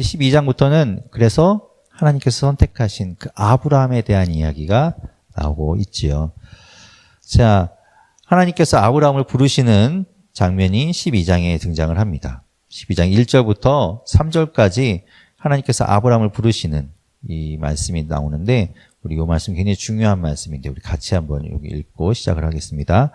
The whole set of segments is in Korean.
12장부터는 그래서 하나님께서 선택하신 그 아브라함에 대한 이야기가 나오고 있지요. 자, 하나님께서 아브라함을 부르시는 장면이 12장에 등장을 합니다. 12장 1절부터 3절까지 하나님께서 아브라함을 부르시는 이 말씀이 나오는데, 우리 이 말씀 굉장히 중요한 말씀인데 우리 같이 한번 여기 읽고 시작을 하겠습니다.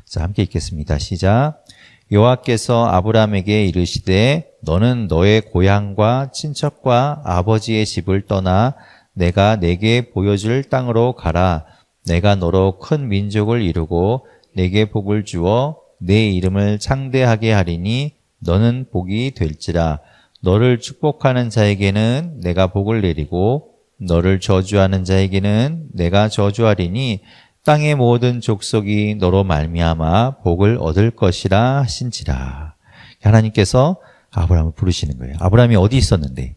자, 함께 읽겠습니다. 시작. 여호와께서 아브라함에게 이르시되 너는 너의 고향과 친척과 아버지의 집을 떠나 내가 내게 보여줄 땅으로 가라. 내가 너로 큰 민족을 이루고 내게 복을 주어 내 이름을 창대하게 하리니 너는 복이 될지라. 너를 축복하는 자에게는 내가 복을 내리고 너를 저주하는 자에게는 내가 저주하리니 땅의 모든 족속이 너로 말미암아 복을 얻을 것이라 하신지라. 하나님께서 아브라함을 부르시는 거예요. 아브라함이 어디 있었는데?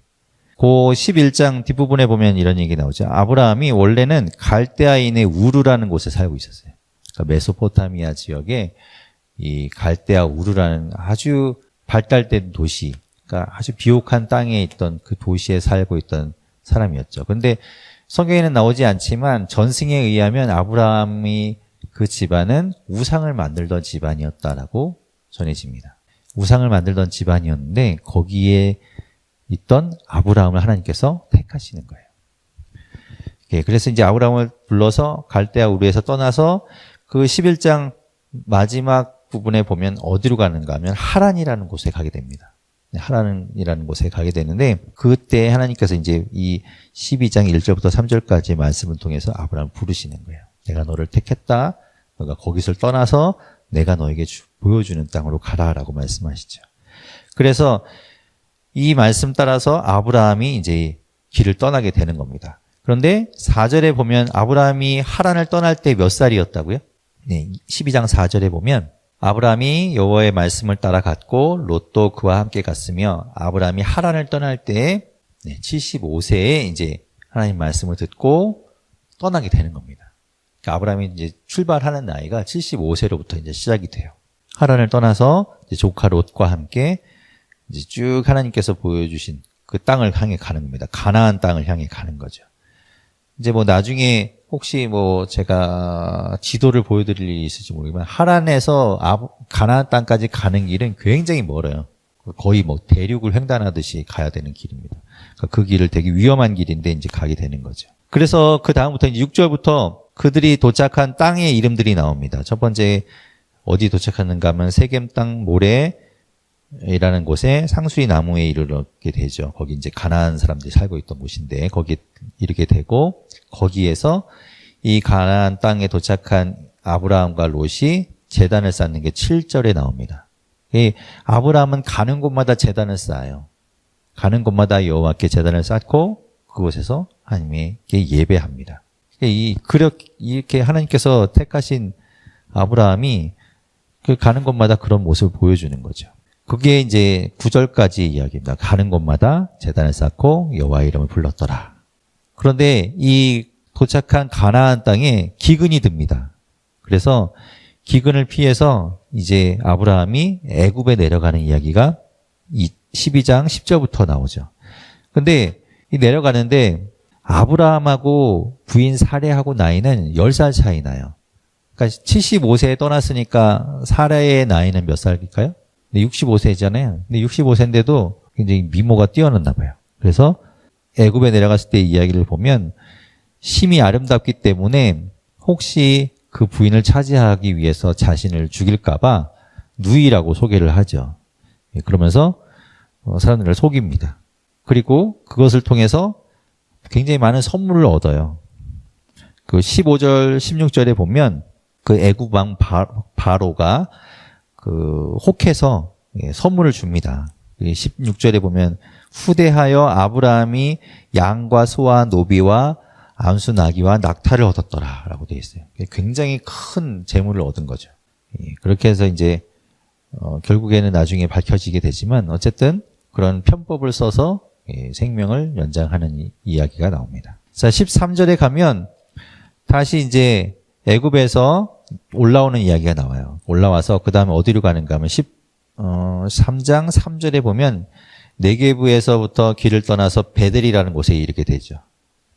그 11장 뒷부분에 보면 이런 얘기 나오죠. 아브라함이 원래는 갈대아인의 우르라는 곳에 살고 있었어요. 그러니까 메소포타미아 지역에 이 갈대아 우르라는 아주 발달된 도시, 그러니까 아주 비옥한 땅에 있던 그 도시에 살고 있던 사람이었죠. 그런데 성경에는 나오지 않지만 전승에 의하면 아브라함이 그 집안은 우상을 만들던 집안이었다라고 전해집니다. 우상을 만들던 집안이었는데 거기에 있던 아브라함을 하나님께서 택하시는 거예요. 그래서 이제 아브라함을 불러서 갈대아 우르에서 떠나서 그 11장 마지막 부분에 보면 어디로 가는가 하면 하란이라는 곳에 가게 됩니다. 하란이라는 곳에 가게 되는데 그때 하나님께서 이제 이 12장 1절부터 3절까지의 말씀을 통해서 아브라함을 부르시는 거예요. 내가 너를 택했다. 너가 거기서 떠나서 내가 너에게 보여주는 땅으로 가라라고 말씀하시죠. 그래서 이 말씀 따라서 아브라함이 이제 길을 떠나게 되는 겁니다. 그런데 4절에 보면 아브라함이 하란을 떠날 때 몇 살이었다고요? 네, 12장 4절에 보면 아브라함이 여호와의 말씀을 따라 갔고 롯도 그와 함께 갔으며 아브라함이 하란을 떠날 때 75세에 이제 하나님 말씀을 듣고 떠나게 되는 겁니다. 그러니까 아브라함이 이제 출발하는 나이가 75세로부터 이제 시작이 돼요. 하란을 떠나서 이제 조카 롯과 함께 이제 쭉 하나님께서 보여주신 그 땅을 향해 가는 겁니다. 가나안 땅을 향해 가는 거죠. 이제 뭐 나중에 혹시 뭐 제가 지도를 보여드릴 일이 있을지 모르지만 하란에서 가나안 땅까지 가는 길은 굉장히 멀어요. 거의 뭐 대륙을 횡단하듯이 가야 되는 길입니다. 그러니까 그 길을 되게 위험한 길인데 이제 가게 되는 거죠. 그래서 그 다음부터 이제 6절부터 그들이 도착한 땅의 이름들이 나옵니다. 첫 번째 어디 도착하는가 하면 세겜 땅 모레라는 곳에 상수리 나무에 이르게 되죠. 거기 이제 가나안 사람들이 살고 있던 곳인데 거기 이르게 되고 거기에서 이 가나안 땅에 도착한 아브라함과 롯이 제단을 쌓는 게 7절에 나옵니다. 이 아브라함은 가는 곳마다 제단을 쌓아요. 가는 곳마다 여호와께 제단을 쌓고 그곳에서 하나님께 예배합니다. 이렇게 하나님께서 택하신 아브라함이 그 가는 곳마다 그런 모습을 보여주는 거죠. 그게 이제 9절까지 이야기입니다. 가는 곳마다 제단을 쌓고 여호와의 이름을 불렀더라. 그런데 이 도착한 가나안 땅에 기근이 듭니다. 그래서 기근을 피해서 이제 아브라함이 애굽에 내려가는 이야기가 12장 10절부터 나오죠. 근데 이 내려가는데 아브라함하고 부인 사레하고 나이는 10살 차이 나요. 그러니까 75세에 떠났으니까 사레의 나이는 몇 살일까요? 65세잖아요. 근데 65세인데도 굉장히 미모가 뛰어났나 봐요. 그래서 애굽에 내려갔을 때 이야기를 보면 심히 아름답기 때문에 혹시 그 부인을 차지하기 위해서 자신을 죽일까 봐 누이라고 소개를 하죠. 그러면서 사람들을 속입니다. 그리고 그것을 통해서 굉장히 많은 선물을 얻어요. 그 15절, 16절에 보면 그 애굽 왕 바로가 그 혹해서 선물을 줍니다. 16절에 보면 후대하여 아브라함이 양과 소와 노비와 암수 나귀와 낙타를 얻었더라 라고 되어 있어요. 굉장히 큰 재물을 얻은 거죠. 그렇게 해서 이제 결국에는 나중에 밝혀지게 되지만 어쨌든 그런 편법을 써서 생명을 연장하는 이야기가 나옵니다. 자, 13절에 가면 다시 이제 애굽에서 올라오는 이야기가 나와요. 올라와서 그 다음에 어디로 가는가 하면 13장 3절에 보면 네게브에서부터 길을 떠나서 베델이라는 곳에 이르게 되죠.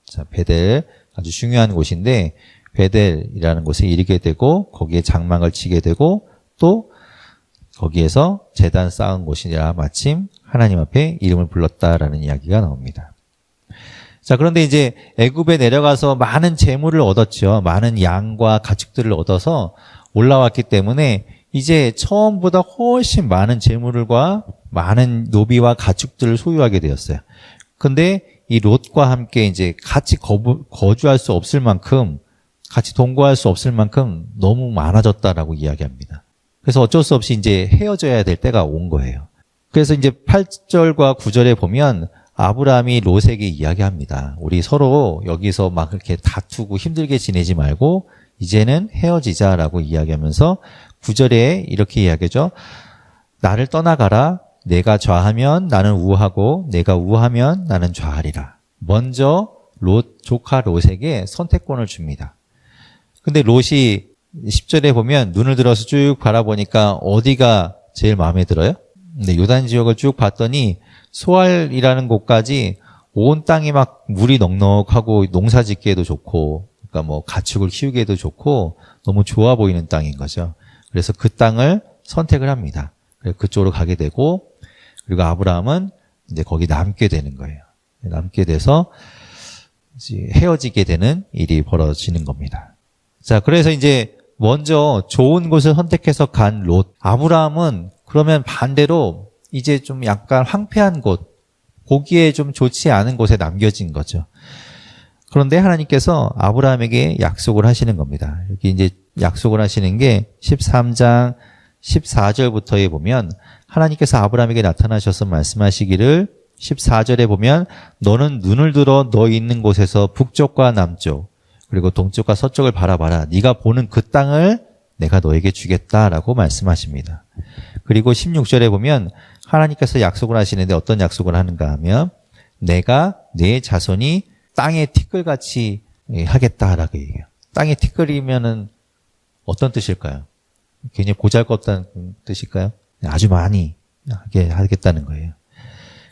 자, 베델 아주 중요한 곳인데 베델이라는 곳에 이르게 되고 거기에 장막을 치게 되고 또 거기에서 제단 쌓은 곳이라 마침 하나님 앞에 이름을 불렀다라는 이야기가 나옵니다. 자, 그런데 이제 애굽에 내려가서 많은 재물을 얻었죠. 많은 양과 가축들을 얻어서 올라왔기 때문에 이제 처음보다 훨씬 많은 재물과 많은 노비와 가축들을 소유하게 되었어요. 근데 이 롯과 함께 이제 같이 거주할 수 없을 만큼, 같이 동거할 수 없을 만큼 너무 많아졌다라고 이야기합니다. 그래서 어쩔 수 없이 이제 헤어져야 될 때가 온 거예요. 그래서 이제 8절과 9절에 보면 아브라함이 롯에게 이야기합니다. 우리 서로 여기서 막 그렇게 다투고 힘들게 지내지 말고 이제는 헤어지자라고 이야기하면서 9절에 이렇게 이야기하죠. 나를 떠나가라. 내가 좌하면 나는 우하고 내가 우하면 나는 좌하리라. 먼저 조카 롯에게 선택권을 줍니다. 근데 롯이 10절에 보면 눈을 들어서 쭉 바라보니까 어디가 제일 마음에 들어요? 근데 요단 지역을 쭉 봤더니 소알이라는 곳까지 온 땅이 막 물이 넉넉하고 농사 짓기에도 좋고, 그러니까 뭐 가축을 키우기에도 좋고 너무 좋아 보이는 땅인 거죠. 그래서 그 땅을 선택을 합니다. 그래서 그쪽으로 가게 되고, 그리고 아브라함은 이제 거기 남게 되는 거예요. 남게 돼서 이제 헤어지게 되는 일이 벌어지는 겁니다. 자, 그래서 이제 먼저 좋은 곳을 선택해서 간 롯. 아브라함은 그러면 반대로 이제 좀 약간 황폐한 곳, 보기에 좀 좋지 않은 곳에 남겨진 거죠. 그런데 하나님께서 아브라함에게 약속을 하시는 겁니다. 여기 이제 약속을 하시는 게 13장 14절부터에 보면 하나님께서 아브라함에게 나타나셔서 말씀하시기를 14절에 보면 너는 눈을 들어 너 있는 곳에서 북쪽과 남쪽 그리고 동쪽과 서쪽을 바라봐라. 네가 보는 그 땅을 내가 너에게 주겠다라고 말씀하십니다. 그리고 16절에 보면 하나님께서 약속을 하시는데 어떤 약속을 하는가 하면 내가 내 자손이 땅의 티끌같이 하겠다라고 얘기해요. 땅의 티끌이면은 어떤 뜻일까요? 굉장히 보잘것없다는 뜻일까요? 아주 많이 하게 하겠다는 거예요.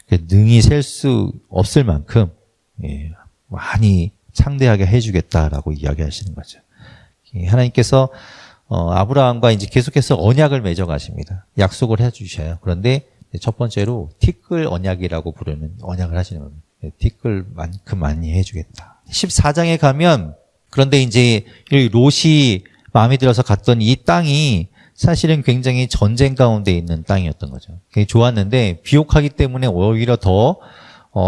능히 셀 수 없을 만큼 많이 창대하게 해주겠다라고 이야기하시는 거죠. 하나님께서 아브라함과 이제 계속해서 언약을 맺어 가십니다. 약속을 해주셔요. 그런데 첫 번째로 티끌 언약이라고 부르는 언약을 하시는 겁니다. 티끌만큼 많이 해주겠다. 14장에 가면 그런데 이제 롯이 마음에 들어서 갔던 이 땅이 사실은 굉장히 전쟁 가운데 있는 땅이었던 거죠. 굉장히 좋았는데 비옥하기 때문에 오히려 더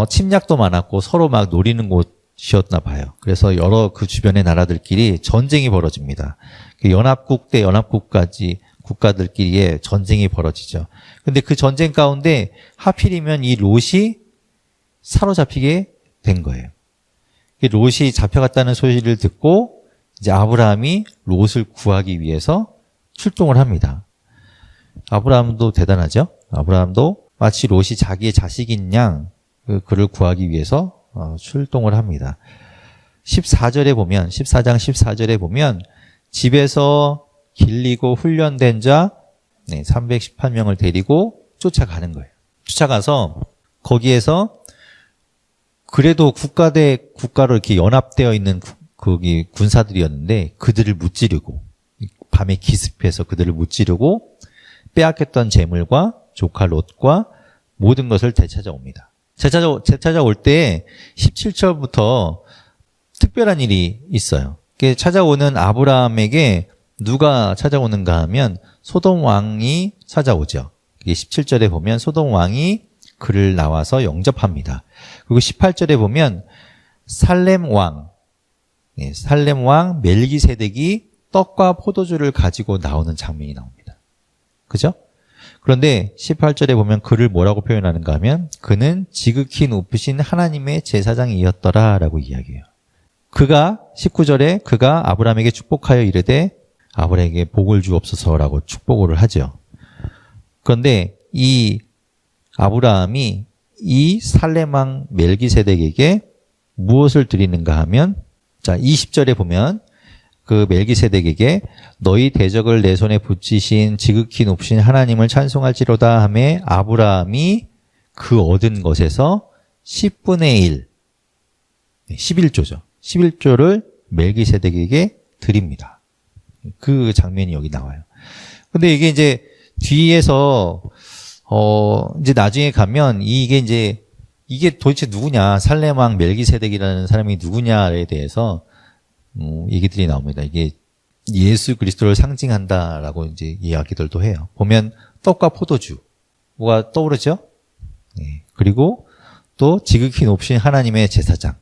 침략도 많았고 서로 막 노리는 곳이었나 봐요. 그래서 여러 그 주변의 나라들끼리 전쟁이 벌어집니다. 연합국 대 연합국까지 국가들끼리의 전쟁이 벌어지죠. 근데 그 전쟁 가운데 하필이면 이 롯이 사로잡히게 된 거예요. 롯이 잡혀갔다는 소식을 듣고 이제 아브라함이 롯을 구하기 위해서 출동을 합니다. 아브라함도 대단하죠? 아브라함도 마치 롯이 자기의 자식인 양 그를 구하기 위해서 출동을 합니다. 14절에 보면 14장 14절에 보면 집에서 길리고 훈련된 자 318명을 데리고 쫓아가는 거예요. 쫓아가서 거기에서 그래도 국가 대 국가로 이렇게 연합되어 있는 거기 군사들이었는데 그들을 무찌르고 밤에 기습해서 그들을 무찌르고 빼앗겼던 재물과 조카 롯과 모든 것을 되찾아옵니다. 되찾아올 때 17절부터 특별한 일이 있어요. 찾아오는 아브라함에게 누가 찾아오는가 하면 소돔 왕이 찾아오죠. 17절에 보면 소돔 왕이 그를 나와서 영접합니다. 그리고 18절에 보면 살렘 왕 멜기세덱이 떡과 포도주를 가지고 나오는 장면이 나옵니다. 그죠? 그런데 18절에 보면 그를 뭐라고 표현하는가 하면 그는 지극히 높으신 하나님의 제사장이었더라 라고 이야기해요. 19절에 그가 아브라함에게 축복하여 이르되 아브라함에게 복을 주옵소서라고 축복을 하죠. 그런데 이 아브라함이 이 살렘왕 멜기세덱에게 무엇을 드리는가 하면 자 20절에 보면 그 멜기세덱에게 너희 대적을 내 손에 붙이신 지극히 높으신 하나님을 찬송할지로다 하매 아브라함이 그 얻은 것에서 10분의 1, 11조죠. 11조를 멜기세덱에게 드립니다. 그 장면이 여기 나와요. 근데 이게 이제 뒤에서 이제 나중에 가면 이게 도대체 누구냐, 살렘 왕 멜기세덱이라는 사람이 누구냐에 대해서 얘기들이 나옵니다. 이게 예수 그리스도를 상징한다라고 이제 이야기들도 해요. 보면 떡과 포도주 뭐가 떠오르죠? 네. 그리고 또 지극히 높으신 하나님의 제사장,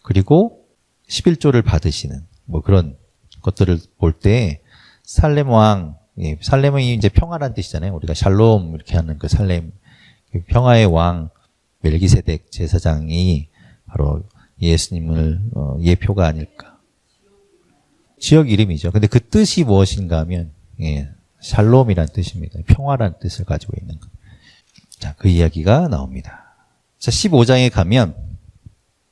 그리고 11조를 받으시는 뭐 그런 것들을 볼 때 살렘 왕, 살렘이 이제 평화란 뜻이잖아요. 우리가 샬롬 이렇게 하는 그 살렘, 평화의 왕 멜기세덱 제사장이 바로 예수님을 예표가 아닐까. 지역 이름이죠. 근데 그 뜻이 무엇인가 하면 샬롬이란 뜻입니다. 평화란 뜻을 가지고 있는 것. 자, 그 이야기가 나옵니다. 자, 15장에 가면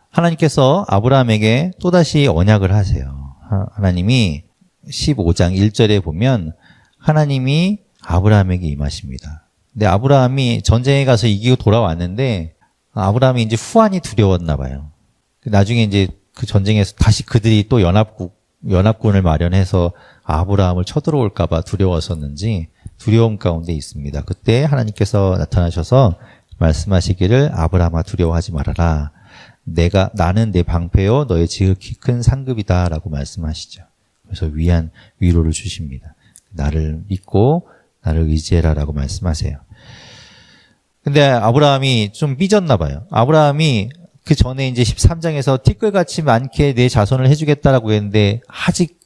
하나님께서 아브라함에게 또다시 언약을 하세요. 하나님이 15장 1절에 보면 하나님이 아브라함에게 임하십니다. 근데 아브라함이 전쟁에 가서 이기고 돌아왔는데 아브라함이 이제 후환이 두려웠나 봐요. 나중에 이제 그 전쟁에서 다시 그들이 또 연합군을 마련해서 아브라함을 쳐들어올까 봐 두려웠었는지 두려움 가운데 있습니다. 그때 하나님께서 나타나셔서 말씀하시기를 아브라함아 두려워하지 말아라. 나는 내 방패요 너의 지극히 큰 상급이다라고 말씀하시죠. 그래서 위로를 주십니다. 나를 믿고 나를 의지해라라고 말씀하세요. 근데 아브라함이 좀 삐졌나 봐요. 아브라함이 그 전에 이제 13장에서 티끌같이 많게 내 자손을 해주겠다라고 했는데 아직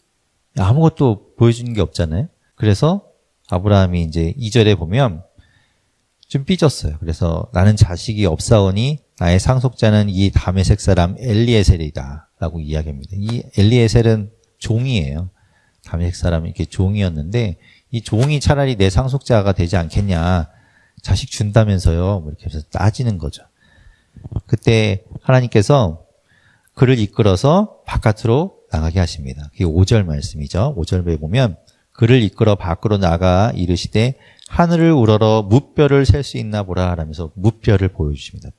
아무것도 보여주는 게 없잖아요. 그래서 아브라함이 이제 2절에 보면 좀 삐졌어요. 그래서 나는 자식이 없사오니 나의 상속자는 이 다메섹 사람 엘리에셀이다 라고 이야기합니다. 이 엘리에셀은 종이에요. 다메섹 사람이 이렇게 종이었는데 이 종이 차라리 내 상속자가 되지 않겠냐. 자식 준다면서요. 뭐 이렇게 해서 따지는 거죠. 그때 하나님께서 그를 이끌어서 바깥으로 나가게 하십니다. 그게 5절 말씀이죠. 5절에 보면 그를 이끌어 밖으로 나가 이르시되 하늘을 우러러 무별을 셀 수 있나 보라 하면서 무별을 보여주십니다.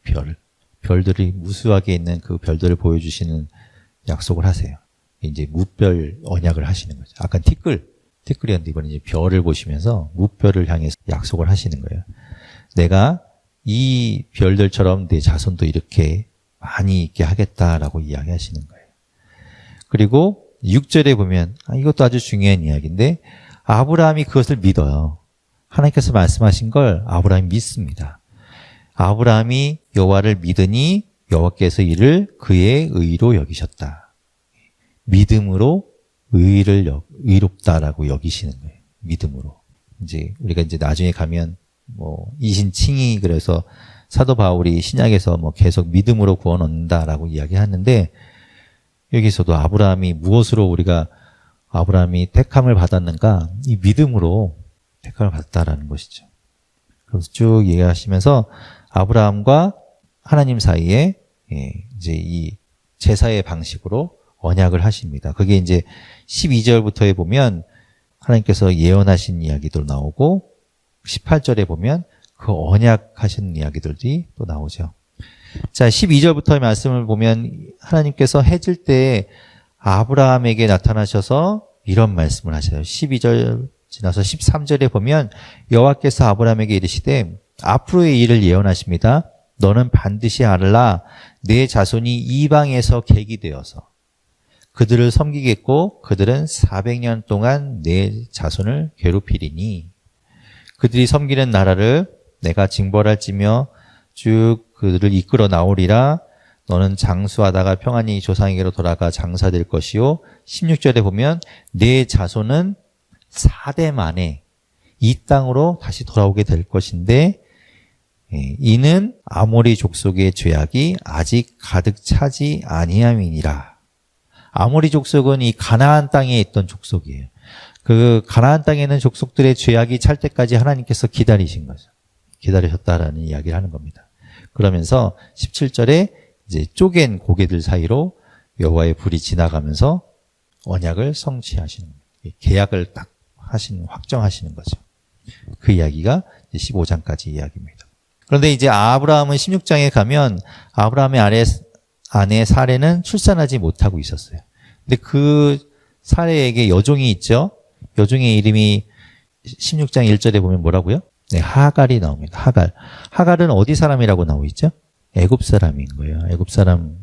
별들이 무수하게 있는 그 별들을 보여주시는 약속을 하세요. 이제 무별 언약을 하시는 거죠. 아까 티끌이었는데 이번에 이제 별을 보시면서 무별을 향해서 약속을 하시는 거예요. 내가 이 별들처럼 내 자손도 이렇게 많이 있게 하겠다라고 이야기하시는 거예요. 그리고 6절에 보면 이것도 아주 중요한 이야기인데 아브라함이 그것을 믿어요. 하나님께서 말씀하신 걸 아브라함이 믿습니다. 아브라함이 여호와를 믿으니 여호와께서 이를 그의 의로 여기셨다. 믿음으로 의롭다라고 여기시는 거예요. 믿음으로. 이제 우리가 이제 나중에 가면 뭐 이신칭의 그래서 사도 바울이 신약에서 뭐 계속 믿음으로 구원 얻는다라고 이야기하는데 여기서도 아브라함이 무엇으로 우리가 아브라함이 택함을 받았는가? 이 믿음으로 택함을 받았다라는 것이죠. 그래서 쭉 얘기하시면서 아브라함과 하나님 사이에 이제 이 제사의 방식으로 언약을 하십니다. 그게 이제 12절부터에 보면 하나님께서 예언하신 이야기도 나오고 18절에 보면 그 언약하신 이야기들이 또 나오죠. 자, 12절부터의 말씀을 보면 하나님께서 해질 때 아브라함에게 나타나셔서 이런 말씀을 하셔요. 12절 지나서 13절에 보면 여호와께서 아브라함에게 이르시되 앞으로의 일을 예언하십니다. 너는 반드시 알라. 내 자손이 이방에서 객이 되어서 그들을 섬기겠고 그들은 400년 동안 내 자손을 괴롭히리니 그들이 섬기는 나라를 내가 징벌할지며 쭉 그들을 이끌어 나오리라. 너는 장수하다가 평안히 조상에게로 돌아가 장사될 것이요. 16절에 보면 내 자손은 4대 만에 이 땅으로 다시 돌아오게 될 것인데 이는 아모리 족속의 죄악이 아직 가득 차지 아니함이니라. 아모리 족속은 이 가나안 땅에 있던 족속이에요. 그 가나안 땅에 있는 족속들의 죄악이 찰 때까지 하나님께서 기다리신 거죠. 기다리셨다라는 이야기를 하는 겁니다. 그러면서 17절에 이제 쪼갠 고개들 사이로 여호와의 불이 지나가면서 언약을 성취하시는 거예요. 계약을 딱 확정하시는 거죠. 그 이야기가 15장까지 이야기입니다. 그런데 이제 아브라함은 16장에 가면 아브라함의 아내 사레는 출산하지 못하고 있었어요. 근데 그 사레에게 여종이 있죠. 여종의 이름이 16장 1절에 보면 뭐라고요? 네, 하갈이 나옵니다. 하갈. 하갈은 어디 사람이라고 나오고 있죠? 애굽 사람인 거예요. 애굽 사람,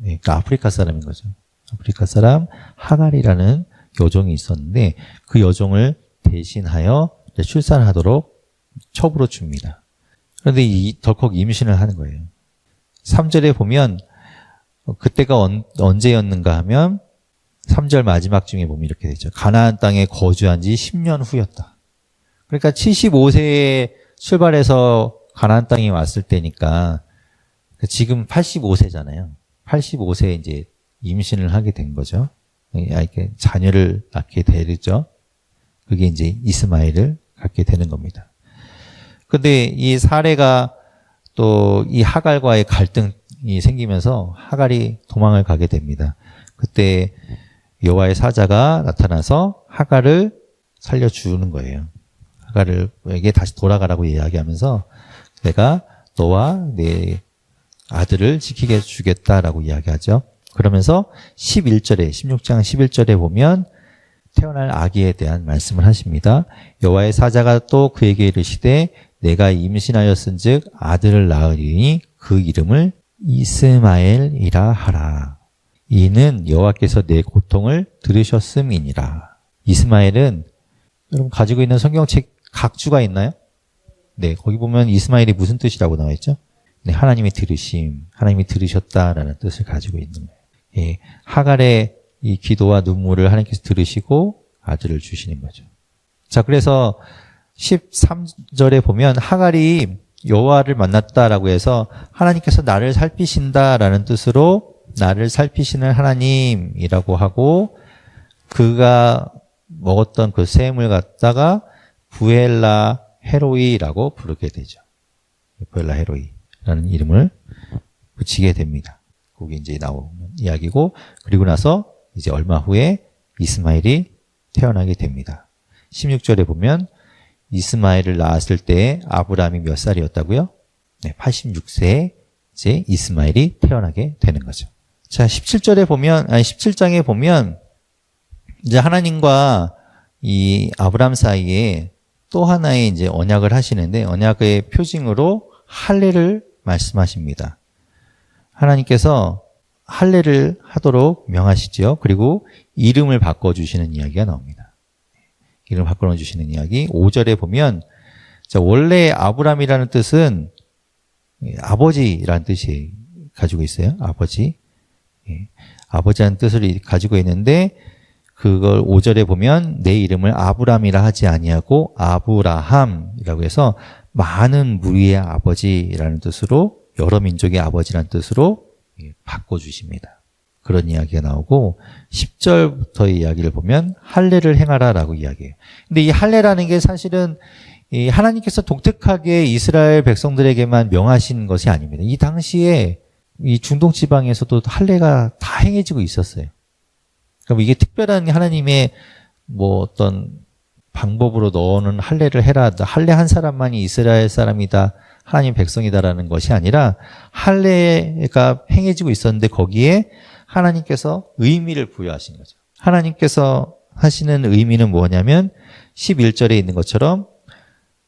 그러니까 아프리카 사람인 거죠. 아프리카 사람 하갈이라는 여종이 있었는데 그 여종을 대신하여 출산하도록 첩으로 줍니다. 그런데 덜컥 임신을 하는 거예요. 3절에 보면 그때가 언제였는가 하면 3절 마지막 중에 보면 이렇게 되죠. 가나안 땅에 거주한 지 10년 후였다. 그러니까 75세에 출발해서 가나안 땅에 왔을 때니까 지금 85세잖아요. 85세에 이제 임신을 하게 된 거죠. 이렇게 자녀를 낳게 되죠. 그게 이제 이스마엘을 갖게 되는 겁니다. 근데 이 사레가 또 이 하갈과의 갈등이 생기면서 하갈이 도망을 가게 됩니다. 그때 여호와의 사자가 나타나서 하갈을 살려주는 거예요. 하갈에게 다시 돌아가라고 이야기하면서 내가 너와 내 아들을 지키게 해주겠다라고 이야기하죠. 그러면서 11절에 16장 11절에 보면 태어날 아기에 대한 말씀을 하십니다. 여호와의 사자가 또 그에게 이르시되 내가 임신하였은즉 아들을 낳으리니 그 이름을 이스마엘이라 하라. 이는 여호와께서 내 고통을 들으셨음이니라. 이스마엘은 여러분 가지고 있는 성경책 각주가 있나요? 네, 거기 보면 이스마엘이 무슨 뜻이라고 나와 있죠? 네, 하나님의 들으심, 하나님이 들으셨다라는 뜻을 가지고 있는 거예요. 예, 하갈의 이 기도와 눈물을 하나님께서 들으시고 아들을 주시는 거죠. 자, 그래서 13절에 보면 하갈이 여호와를 만났다라고 해서 하나님께서 나를 살피신다라는 뜻으로 나를 살피시는 하나님이라고 하고 그가 먹었던 그 샘을 갖다가 부엘라 헤로이라고 부르게 되죠. 부엘라 헤로이라는 이름을 붙이게 됩니다. 그게 이제 나오는 이야기고 그리고 나서 이제 얼마 후에 이스마엘이 태어나게 됩니다. 16절에 보면 이스마엘을 낳았을 때 아브라함이 몇 살이었다고요? 네, 86세에 이제 이스마엘이 태어나게 되는 거죠. 자, 17장에 보면 이제 하나님과 이 아브라함 사이에 또 하나의 이제 언약을 하시는데 언약의 표징으로 할례를 말씀하십니다. 하나님께서 할례를 하도록 명하시죠. 그리고 이름을 바꿔주시는 이야기가 나옵니다. 이름을 바꿔주시는 이야기 5절에 보면 자, 원래 아브라함이라는 뜻은 아버지라는 뜻이 가지고 있어요. 아버지. 예, 아버지라는 뜻을 가지고 있는데 그걸 5절에 보면 내 이름을 아브람이라 하지 아니하고 아브라함이라고 해서 많은 무리의 아버지라는 뜻으로 여러 민족의 아버지라는 뜻으로 바꿔주십니다. 그런 이야기가 나오고 10절부터 이야기를 보면 할례를 행하라라고 이야기해요. 근데 이 할례라는 게 사실은 이 하나님께서 독특하게 이스라엘 백성들에게만 명하신 것이 아닙니다. 이 당시에 이 중동 지방에서도 할례가 다 행해지고 있었어요. 그럼 이게 특별한 하나님의 뭐 어떤 방법으로 너는 할례를 해라. 할례 한 사람만이 이스라엘 사람이다. 하나님 백성이다라는 것이 아니라 할례가 행해지고 있었는데 거기에 하나님께서 의미를 부여하신 거죠. 하나님께서 하시는 의미는 뭐냐면 11절에 있는 것처럼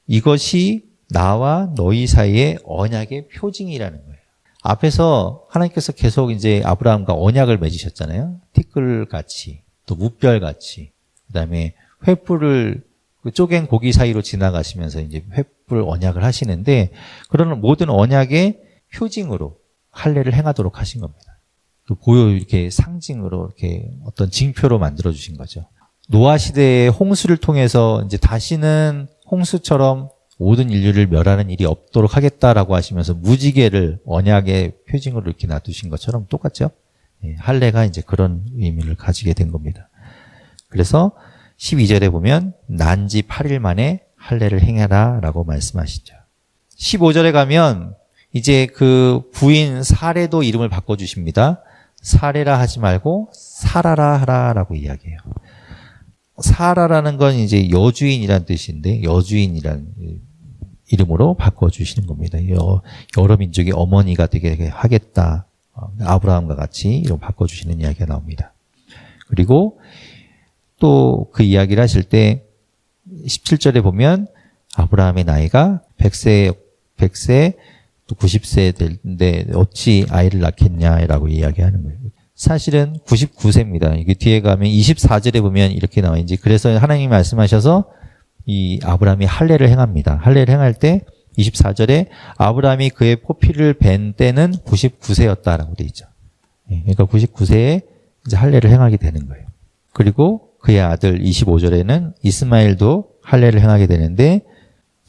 이것이 나와 너희 사이의 언약의 표징이라는 거예요. 앞에서 하나님께서 계속 이제 아브라함과 언약을 맺으셨잖아요. 티끌같이, 또 무별같이, 그 다음에 횃불을 그 쪼갠 고기 사이로 지나가시면서 이제 횃불 언약을 하시는데 그런 모든 언약의 표징으로 할례를 행하도록 하신 겁니다. 이렇게 상징으로 이렇게 어떤 징표로 만들어 주신 거죠. 노아 시대의 홍수를 통해서 이제 다시는 홍수처럼 모든 인류를 멸하는 일이 없도록 하겠다라고 하시면서 무지개를 언약의 표징으로 이렇게 놔두신 것처럼 똑같죠. 할례가 이제 그런 의미를 가지게 된 겁니다. 그래서 12절에 보면 난지 8일 만에 할례를 행해라라고 말씀하시죠. 15절에 가면 이제 그 부인 사레도 이름을 바꿔주십니다. 사레라 하지 말고 사라라 하라라고 이야기해요. 사라라는 건 이제 여주인이란 뜻인데 여주인이란 이름으로 바꿔주시는 겁니다. 여러 민족의 어머니가 되게 하겠다. 아브라함과 같이 이름 바꿔주시는 이야기가 나옵니다. 그리고 또 그 이야기를 하실 때 17절에 보면 아브라함의 나이가 100세 또 90세 될때 어찌 아이를 낳겠냐라고 이야기하는 거예요. 사실은 99세입니다. 이게 뒤에 가면 24절에 보면 이렇게 나와 있는지, 그래서 하나님이 말씀하셔서 이 아브라함이 할례를 행합니다. 할례를 행할 때 24절에 아브라함이 그의 포피를 벤 때는 99세였다라고 돼 있죠. 그러니까 99세에 이제 할례를 행하게 되는 거예요. 그리고 그의 아들 25절에는 이스마엘도 할례를 행하게 되는데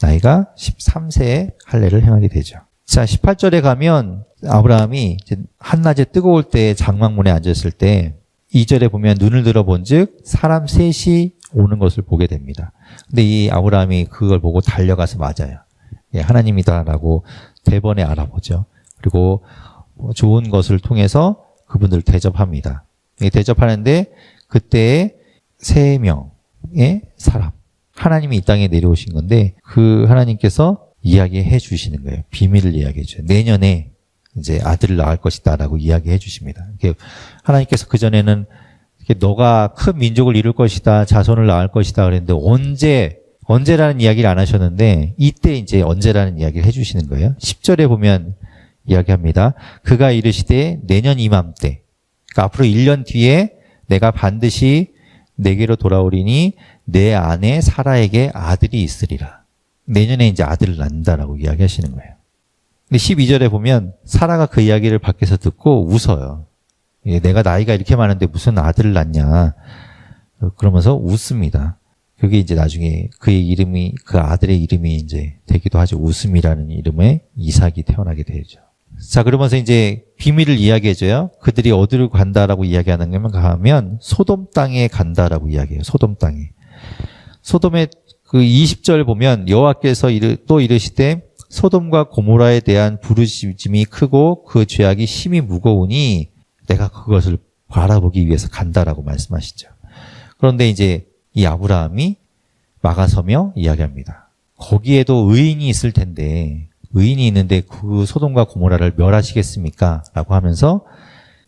나이가 13세에 할례를 행하게 되죠. 자, 18절에 가면 아브라함이 이제 한낮에 뜨거울 때 장막문에 앉았을 때 2절에 보면 눈을 들어본 즉 사람 셋이 오는 것을 보게 됩니다. 근데 이 아브라함이 그걸 보고 달려가서 맞아요. 예, 하나님이다라고 대번에 알아보죠. 그리고 좋은 것을 통해서 그분들을 대접합니다. 대접하는데 그때에 3명의 사람, 하나님이 이 땅에 내려오신 건데 그 하나님께서 이야기해 주시는 거예요. 비밀을 이야기해 줘요. 내년에 이제 아들을 낳을 것이다라고 이야기해 주십니다. 하나님께서 그전에는 너가 큰 민족을 이룰 것이다, 자손을 낳을 것이다 그랬는데 언제라는 이야기를 안 하셨는데 이때 이제 언제라는 이야기를 해 주시는 거예요. 10절에 보면 이야기합니다. 그가 이르시되 내년 이맘때, 그러니까 앞으로 1년 뒤에 내가 반드시 내게로 돌아오리니 내 아내 사라에게 아들이 있으리라. 내년에 이제 아들을 낳는다라고 이야기하시는 거예요. 근데 12절에 보면 사라가 그 이야기를 밖에서 듣고 웃어요. 내가 나이가 이렇게 많은데 무슨 아들을 낳냐. 그러면서 웃습니다. 그게 이제 나중에 그의 이름이, 그 아들의 이름이 이제 되기도 하죠. 웃음이라는 이름의 이삭이 태어나게 되죠. 자, 그러면서 이제 비밀을 이야기해줘요. 그들이 어디로 간다라고 이야기하는 거면 가면 소돔 땅에 간다라고 이야기해요. 소돔 땅에. 소돔의 그 20절 보면 여호와께서 또 이르시되 소돔과 고모라에 대한 부르짖음이 크고 그 죄악이 심히 무거우니 내가 그것을 바라보기 위해서 간다라고 말씀하시죠. 그런데 이제 이 아브라함이 막아서며 이야기합니다. 거기에도 의인이 있을 텐데 의인이 있는데 그 소돔과 고모라를 멸하시겠습니까? 라고 하면서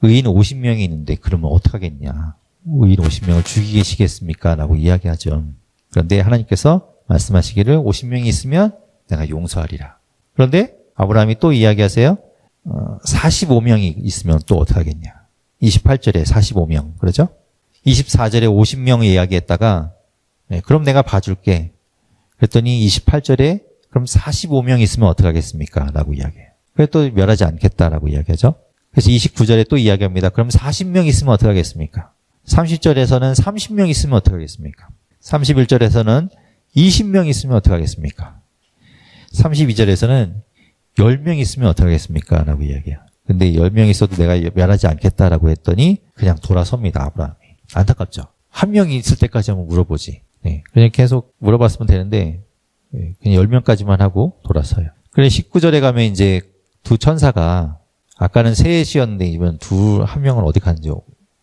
의인 50명이 있는데 그러면 어떡하겠냐. 의인 50명을 죽이시겠습니까? 라고 이야기하죠. 그런데 하나님께서 말씀하시기를 50명이 있으면 내가 용서하리라. 그런데 아브라함이 또 이야기하세요. 45명이 있으면 또 어떡하겠냐. 28절에 45명. 그러죠? 24절에 50명을 이야기했다가 그럼 내가 봐줄게. 그랬더니 28절에 그럼 45명 있으면 어떡하겠습니까? 라고 이야기해요. 그래 또 멸하지 않겠다라고 이야기하죠. 그래서 29절에 또 이야기합니다. 그럼 40명 있으면 어떡하겠습니까? 30절에서는 30명 있으면 어떡하겠습니까? 31절에서는 20명 있으면 어떡하겠습니까? 32절에서는 10명 있으면 어떡하겠습니까? 라고 이야기해요. 근데 10명 있어도 내가 멸하지 않겠다라고 했더니 그냥 돌아섭니다. 아브라함이. 안타깝죠. 한 명이 있을 때까지 한번 물어보지. 그냥 계속 물어봤으면 되는데 그냥 10명까지만 하고 돌아서요. 그래 19절에 가면 이제 두 천사가 아까는 셋이었는데 이번 한 명은 어디 갔는지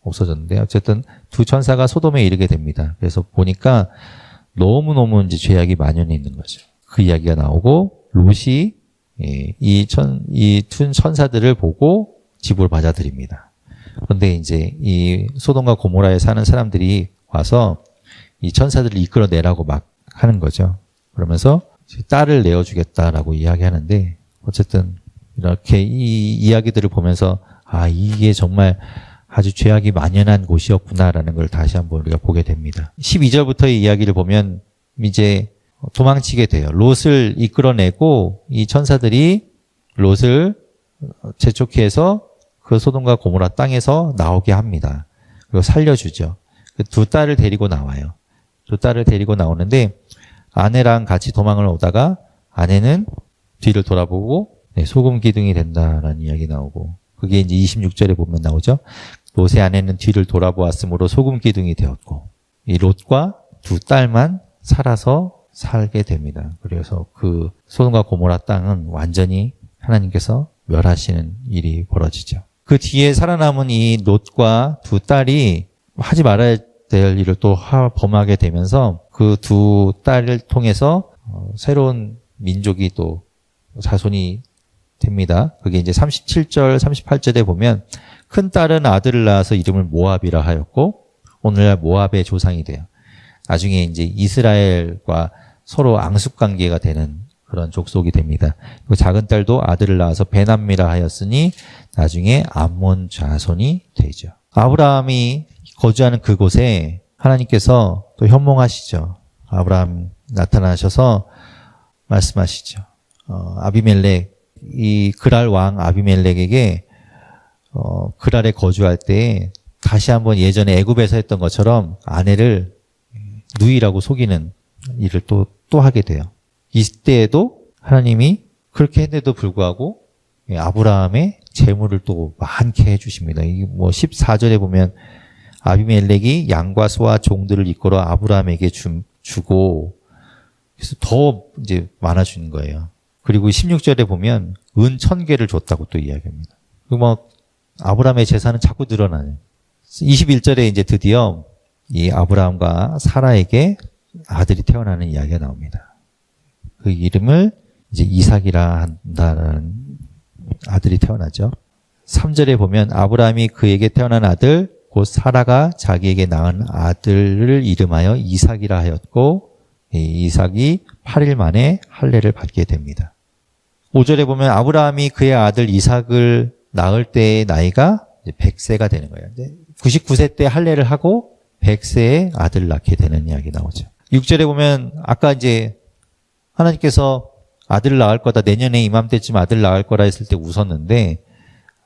없어졌는데 어쨌든 두 천사가 소돔에 이르게 됩니다. 그래서 보니까 너무너무 이제 죄악이 만연해 있는 거죠. 그 이야기가 나오고 롯이 이 두 천사들을 보고 집을 맞아들입니다. 그런데 이제 이 소돔과 고모라에 사는 사람들이 와서 이 천사들을 이끌어내라고 막 하는 거죠. 그러면서 딸을 내어주겠다라고 이야기하는데 어쨌든 이렇게 이 이야기들을 보면서 아 이게 정말 아주 죄악이 만연한 곳이었구나라는 걸 다시 한번 우리가 보게 됩니다. 12절부터의 이야기를 보면 이제 도망치게 돼요. 롯을 이끌어내고 이 천사들이 롯을 재촉해서 그 소돔과 고모라 땅에서 나오게 합니다. 그리고 살려주죠. 두 딸을 데리고 나와요. 두 딸을 데리고 나오는데 아내랑 같이 도망을 오다가 아내는 뒤를 돌아보고 소금 기둥이 된다라는 이야기 나오고 그게 이제 26절에 보면 나오죠. 롯의 아내는 뒤를 돌아보았으므로 소금 기둥이 되었고 이 롯과 두 딸만 살아서 살게 됩니다. 그래서 그 소돔과 고모라 땅은 완전히 하나님께서 멸하시는 일이 벌어지죠. 그 뒤에 살아남은 이 롯과 두 딸이 하지 말아야 될 일을 또 범하게 되면서 그 두 딸을 통해서 새로운 민족이 또 자손이 됩니다. 그게 이제 37절, 38절에 보면 큰 딸은 아들을 낳아서 이름을 모압이라 하였고 오늘날 모압의 조상이 돼요. 나중에 이제 이스라엘과 서로 앙숙 관계가 되는 그런 족속이 됩니다. 그리고 작은 딸도 아들을 낳아서 베남미라 하였으니 나중에 암몬 자손이 되죠. 아브라함이 거주하는 그곳에 하나님께서 또 현몽하시죠. 아브라함 나타나셔서 말씀하시죠. 아비멜렉, 이 그랄 왕 아비멜렉에게 그랄에 거주할 때 다시 한번 예전에 애굽에서 했던 것처럼 아내를 누이라고 속이는 일을 또 하게 돼요. 이때에도 하나님이 그렇게 했는데도 불구하고 아브라함의 재물을 또 많게 해주십니다. 이게 뭐 14절에 보면 아비멜렉이 양과 소와 종들을 이끌어 아브라함에게 주고 그래서 더 이제 많아지는 거예요. 그리고 16절에 보면 은 1000개를 줬다고 또 이야기합니다. 그리고 뭐 아브라함의 재산은 자꾸 늘어나요. 21절에 이제 드디어 이 아브라함과 사라에게 아들이 태어나는 이야기가 나옵니다. 그 이름을 이제 이삭이라 한다는 아들이 태어나죠. 3절에 보면 아브라함이 그에게 태어난 아들 곧 사라가 자기에게 낳은 아들을 이름하여 이삭이라 하였고 이 이삭이 8일 만에 할례를 받게 됩니다. 5절에 보면 아브라함이 그의 아들 이삭을 낳을 때의 나이가 이제 100세가 되는 거예요. 99세 때 할례를 하고 100세에 아들을 낳게 되는 이야기 나오죠. 6절에 보면 아까 이제 하나님께서 아들을 낳을 거다. 내년에 이맘때쯤 아들 낳을 거라 했을 때 웃었는데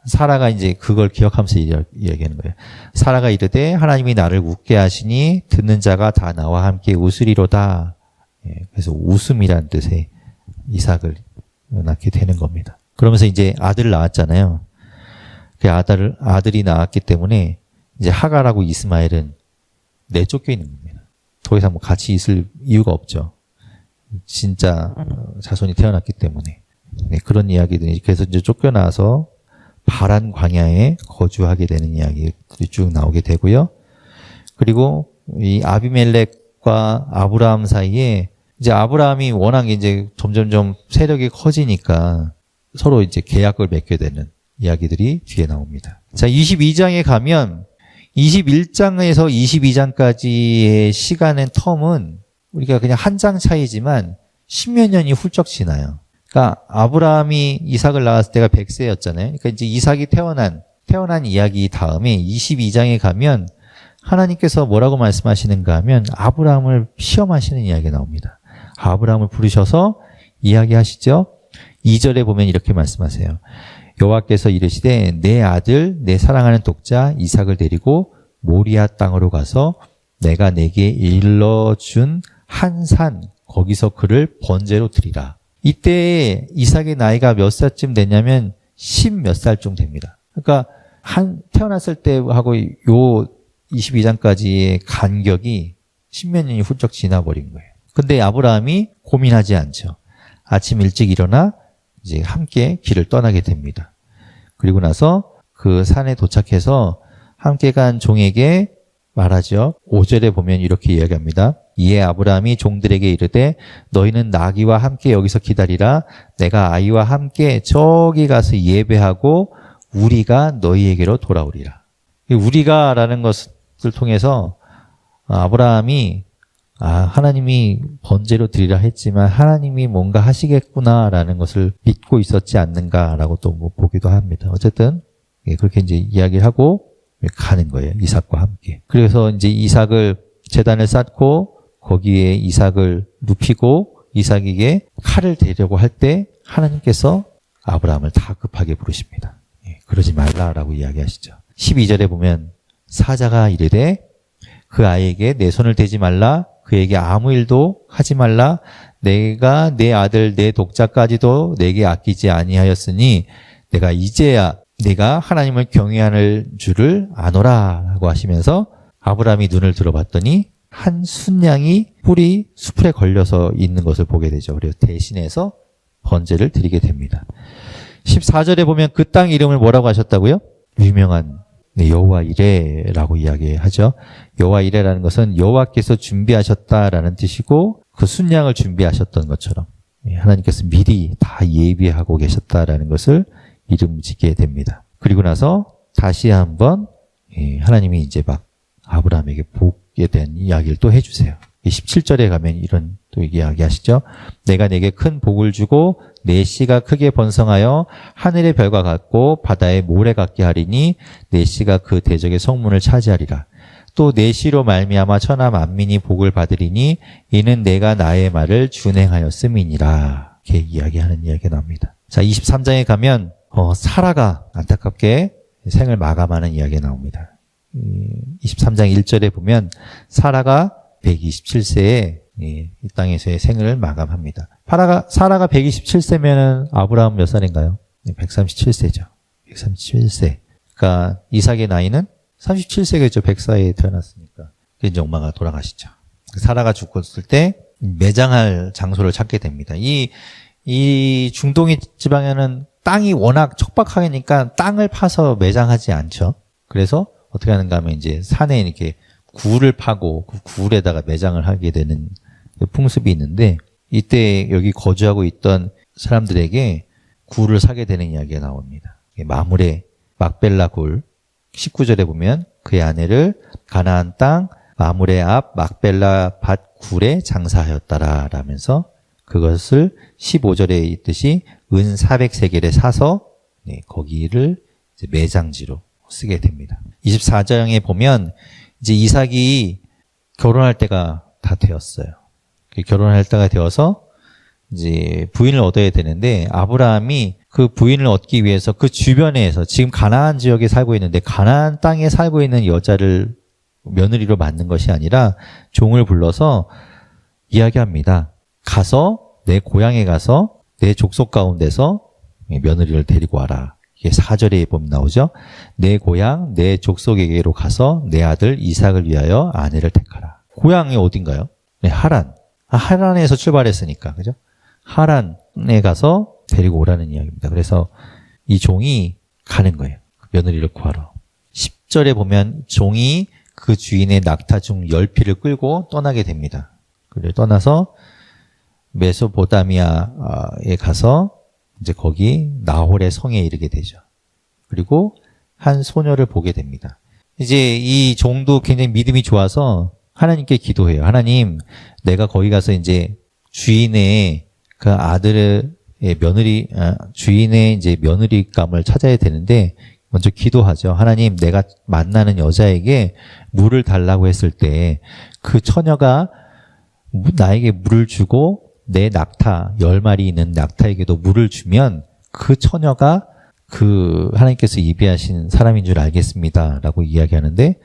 사라가 이제 그걸 기억하면서 이야기하는 거예요. 사라가 이르되 하나님이 나를 웃게 하시니 듣는 자가 다 나와 함께 웃으리로다. 그래서 웃음이란 뜻의 이삭을 낳게 되는 겁니다. 그러면서 이제 아들을 낳았잖아요. 그 아들이 낳았기 때문에 이제 하갈하고 이스마엘은 내쫓겨 있는 겁니다. 더 이상 뭐 같이 있을 이유가 없죠. 진짜 자손이 태어났기 때문에. 네, 그런 이야기들이 그래서 이제 쫓겨나서 바란 광야에 거주하게 되는 이야기들이 쭉 나오게 되고요. 그리고 이 아비멜렉과 아브라함 사이에 이제 아브라함이 워낙 이제 점점점 세력이 커지니까 서로 이제 계약을 맺게 되는 이야기들이 뒤에 나옵니다. 자, 22장에 가면 21장에서 22장까지의 시간의 텀은 우리가 그냥 한 장 차이지만 10몇 년이 훌쩍 지나요. 그러니까 아브라함이 이삭을 낳았을 때가 100세였잖아요. 그러니까 이제 이삭이 태어난 이야기 다음에 22장에 가면 하나님께서 뭐라고 말씀하시는가 하면 아브라함을 시험하시는 이야기가 나옵니다. 아브라함을 부르셔서 이야기하시죠. 2절에 보면 이렇게 말씀하세요. 여호와께서 이르시되 내 아들 내 사랑하는 독자 이삭을 데리고 모리아 땅으로 가서 내가 내게 일러준 한 산 거기서 그를 번제로 드리라. 이때 이삭의 나이가 몇 살쯤 됐냐면 10 몇 살쯤 됩니다. 그러니까 태어났을 때하고 요 22장까지의 간격이 10몇 년이 훌쩍 지나버린 거예요. 근데 아브라함이 고민하지 않죠. 아침 일찍 일어나 이제 함께 길을 떠나게 됩니다. 그리고 나서 그 산에 도착해서 함께 간 종에게 말하죠. 5절에 보면 이렇게 이야기합니다. 이에 아브라함이 종들에게 이르되 너희는 나귀와 함께 여기서 기다리라. 내가 아이와 함께 저기 가서 예배하고 우리가 너희에게로 돌아오리라. 우리가라는 것을 통해서 아브라함이 하나님이 번제로 드리라 했지만 하나님이 뭔가 하시겠구나라는 것을 믿고 있었지 않는가라고 또 뭐 보기도 합니다. 어쨌든 그렇게 이제 이야기를 하고 가는 거예요. 이삭과 함께. 그래서 이제 이삭을 제단을 쌓고 거기에 이삭을 눕히고 이삭에게 칼을 대려고 할 때 하나님께서 아브라함을 다급하게 부르십니다. 그러지 말라라고 이야기하시죠. 12절에 보면 사자가 이르되 그 아이에게 내 손을 대지 말라. 그에게 아무 일도 하지 말라. 내가 내 아들 내 독자까지도 내게 아끼지 아니하였으니 내가 이제야 내가 하나님을 경외하는 줄을 아노라 라고 하시면서 아브라함이 눈을 들어봤더니 한 순양이 뿔이 수풀에 걸려서 있는 것을 보게 되죠. 그래서 대신해서 번제를 드리게 됩니다. 14절에 보면 그 땅 이름을 뭐라고 하셨다고요? 유명한 여호와 이레라고 이야기하죠. 여호와 이레라는 것은 여호와께서 준비하셨다라는 뜻이고 그 순양을 준비하셨던 것처럼 하나님께서 미리 다 예비하고 계셨다라는 것을 이름 짓게 됩니다. 그리고 나서 다시 한번 하나님이 이제 막 아브라함에게 복에 대한 이야기를 또 해주세요. 17절에 가면 이런 또 이야기하시죠. 내가 내게 큰 복을 주고 내 씨가 크게 번성하여 하늘의 별과 같고 바다의 모래 같게 하리니 내 씨가 그 대적의 성문을 차지하리라. 또 내 씨로 말미암아 천하 만민이 복을 받으리니 이는 내가 나의 말을 준행하였음이니라. 이렇게 이야기하는 이야기가 나옵니다. 자, 23장에 가면 사라가 안타깝게 생을 마감하는 이야기가 나옵니다. 23장 1절에 보면 사라가 127세에 이 땅에서의 생을 마감합니다. 사라가 127세면은 아브라함 몇 살인가요? 137세죠. 137세. 그러니까 이삭의 나이는 37세겠죠. 100사에 태어났으니까. 이제 엄마가 돌아가시죠. 사라가 죽었을 때 매장할 장소를 찾게 됩니다. 이 중동의 지방에는 땅이 워낙 척박하니까 땅을 파서 매장하지 않죠. 그래서 어떻게 하는가 하면 이제 산에 이렇게 굴을 파고 그 굴에다가 매장을 하게 되는 풍습이 있는데 이때 여기 거주하고 있던 사람들에게 굴을 사게 되는 이야기가 나옵니다. 마물의 막벨라 굴 19절에 보면 그의 아내를 가나안 땅 마물의 앞 막벨라 밭 굴에 장사하였다라 라면서 그것을 15절에 있듯이 은 400세겔에 사서 거기를 이제 매장지로 쓰게 됩니다. 24장에 보면 이제 이삭이 결혼할 때가 다 되었어요. 결혼할 때가 되어서 이제 부인을 얻어야 되는데 아브라함이 그 부인을 얻기 위해서 그 주변에서 지금 가나안 지역에 살고 있는데 가나안 땅에 살고 있는 여자를 며느리로 맞는 것이 아니라 종을 불러서 이야기합니다. 가서 내 고향에 가서 내 족속 가운데서 며느리를 데리고 와라. 이게 4절에 보면 나오죠. 내 고향 내 족속에게로 가서 내 아들 이삭을 위하여 아내를 택하라. 고향이 어딘가요? 네, 하란. 하란에서 출발했으니까 그죠? 하란에 가서 데리고 오라는 이야기입니다. 그래서 이 종이 가는 거예요. 며느리를 구하러. 10절에 보면 종이 그 주인의 낙타 중 10피를 끌고 떠나게 됩니다. 그를 떠나서 메소포타미아에 가서 이제 거기 나홀의 성에 이르게 되죠. 그리고 한 소녀를 보게 됩니다. 이제 이 종도 굉장히 믿음이 좋아서 하나님께 기도해요. 하나님, 내가 거기 가서 이제 주인의 그 아들의 주인의 이제 며느리감을 찾아야 되는데 먼저 기도하죠. 하나님, 내가 만나는 여자에게 물을 달라고 했을 때 그 처녀가 나에게 물을 주고 내 낙타 10마리 있는 낙타에게도 물을 주면 그 처녀가 그 하나님께서 예비하신 사람인 줄 알겠습니다 라고 이야기하는데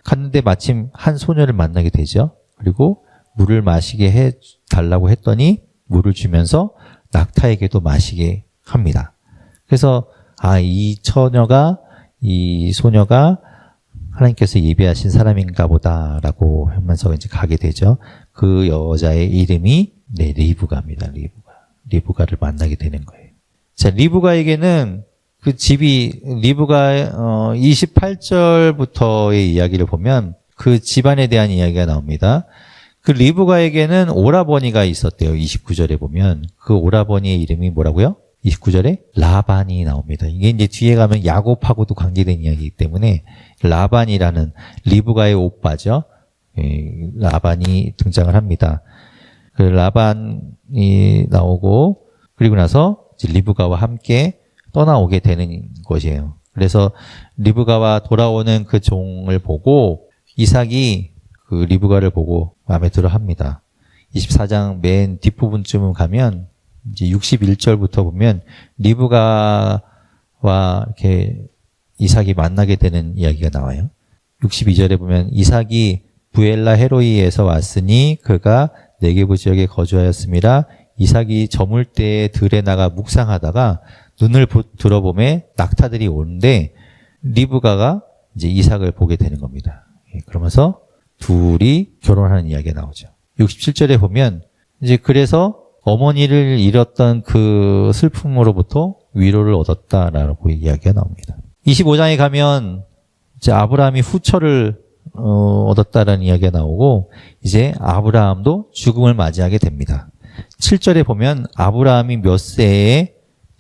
갔는데 마침 한 소녀를 만나게 되죠. 그리고 물을 마시게 해달라고 했더니 물을 주면서 낙타에게도 마시게 합니다. 그래서 이 소녀가 하나님께서 예비하신 사람인가 보다라고 하면서 이제 가게 되죠. 그 여자의 이름이 리브가입니다. 리브가를 만나게 되는 거예요. 자, 리브가에게는 그 집이 리브가 28절부터의 이야기를 보면 그 집안에 대한 이야기가 나옵니다. 그 리브가에게는 오라버니가 있었대요. 29절에 보면 그 오라버니의 이름이 뭐라고요? 29절에 라반이 나옵니다. 이게 이제 뒤에 가면 야곱하고도 관계된 이야기이기 때문에 라반이라는 리브가의 오빠죠. 라반이 등장을 합니다. 그 라반이 나오고 그리고 나서 이제 리브가와 함께 떠나오게 되는 것이에요. 그래서 리브가와 돌아오는 그 종을 보고 이삭이 그 리브가를 보고 마음에 들어 합니다. 24장 맨 뒷부분쯤 가면 이제 61절부터 보면 리브가와 이렇게 이삭이 만나게 되는 이야기가 나와요. 62절에 보면 이삭이 부엘라 헤로이에서 왔으니 그가 네게부 지역에 거주하였음이라. 이삭이 저물 때에 들에 나가 묵상하다가 눈을 들어보매 낙타들이 오는데 리브가가 이제 이삭을 보게 되는 겁니다. 그러면서 둘이 결혼하는 이야기가 나오죠. 67절에 보면 이제 그래서 어머니를 잃었던 그 슬픔으로부터 위로를 얻었다라고 이야기가 나옵니다. 25장에 가면 이제 아브라함이 후처를 얻었다라는 이야기가 나오고 이제 아브라함도 죽음을 맞이하게 됩니다. 7절에 보면 아브라함이 몇 세에